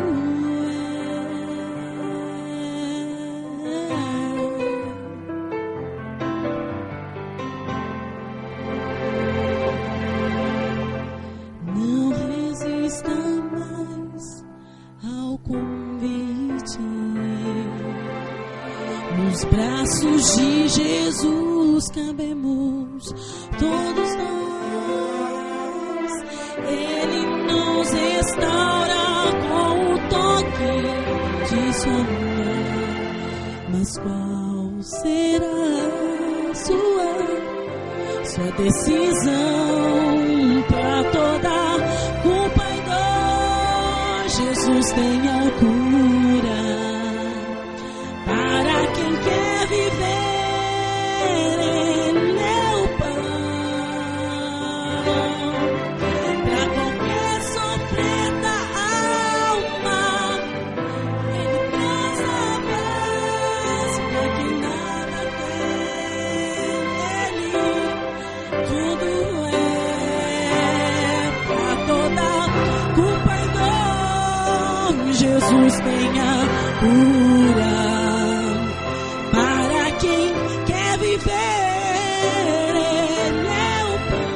nos braços de Jesus cabemos todos nós. Ele nos restaura com o toque de sua mão. Mas qual será sua sua decisão para toda culpa e dor. Jesus tem a cura para quem quer viver. Ele é o pão para qualquer sofrida alma. Ele traz a paz para quem nada tem. Ele tudo é para toda culpa e dor. Jesus tem a cura para quem quer viver. Ele é o pão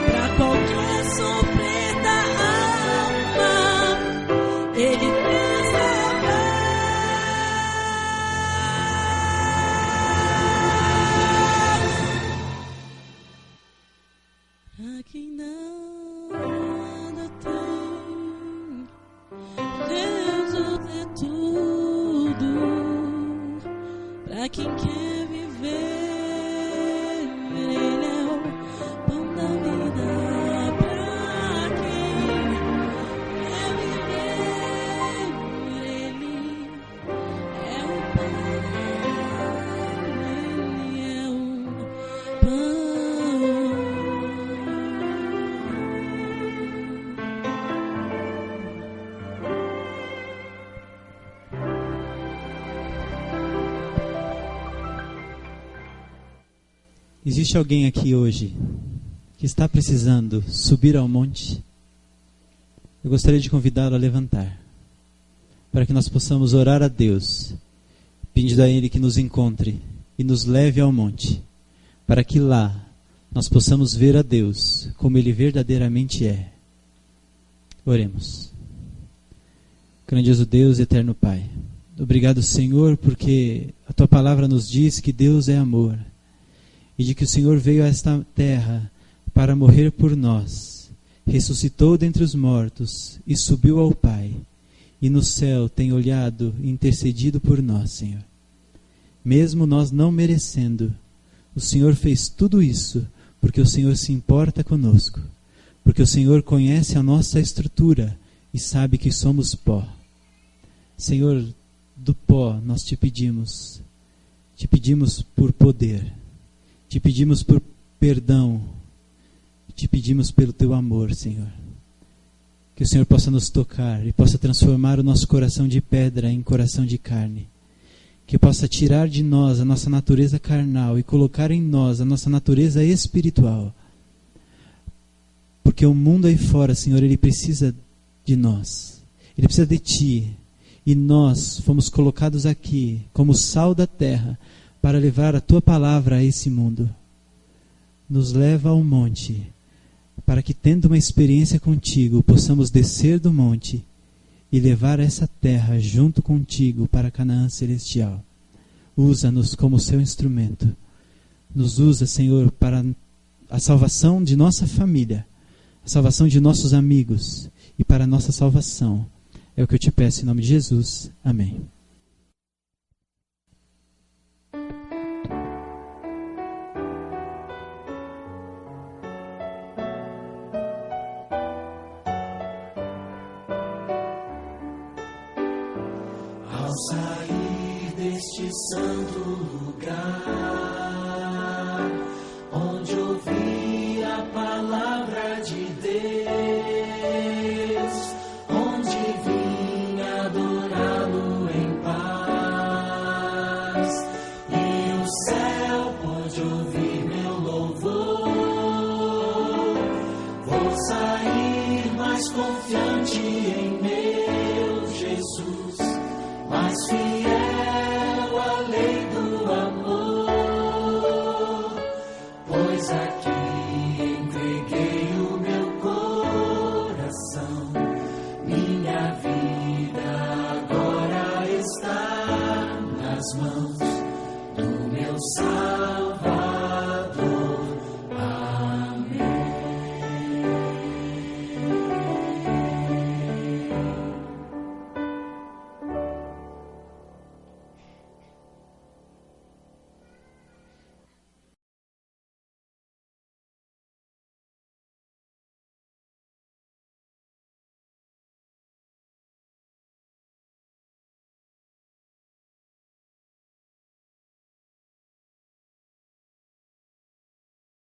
para qualquer sofrida alma. Ele traz a paz para quem nada tem. Jesus é tudo para quem quer viver. Ele é o pão da vida para quem quer viver. Ele é o pão. Ele é o pão. Existe alguém aqui hoje que está precisando subir ao monte? Eu gostaria de convidá-lo a levantar, para que nós possamos orar a Deus, pedindo a Ele que nos encontre e nos leve ao monte, para que lá nós possamos ver a Deus como Ele verdadeiramente é. Oremos. Grandioso Deus e eterno Pai, obrigado, Senhor, porque a Tua palavra nos diz que Deus é amor, e de que o Senhor veio a esta terra para morrer por nós, ressuscitou dentre os mortos e subiu ao Pai, e no céu tem olhado e intercedido por nós, Senhor. Mesmo nós não merecendo, o Senhor fez tudo isso porque o Senhor se importa conosco, porque o Senhor conhece a nossa estrutura e sabe que somos pó. Senhor, do pó nós te pedimos por poder, te pedimos por perdão, te pedimos pelo teu amor, Senhor. Que o Senhor possa nos tocar e possa transformar o nosso coração de pedra em coração de carne. Que possa tirar de nós a nossa natureza carnal e colocar em nós a nossa natureza espiritual. Porque o mundo aí fora, Senhor, ele precisa de nós. Ele precisa de Ti. E nós fomos colocados aqui como sal da terra para levar a Tua palavra a esse mundo. Nos leva ao monte, para que, tendo uma experiência contigo, possamos descer do monte e levar essa terra junto contigo para Canaã celestial. Usa-nos como seu instrumento. Nos usa, Senhor, para a salvação de nossa família, a salvação de nossos amigos e para a nossa salvação. É o que eu te peço em nome de Jesus. Amém. Ao sair deste santo lugar, onde ouvi a palavra de Deus, onde vim adorá-lo em paz, e o céu pôde ouvir meu louvor, vou sair mais confiante em meu Jesus, mais fiel.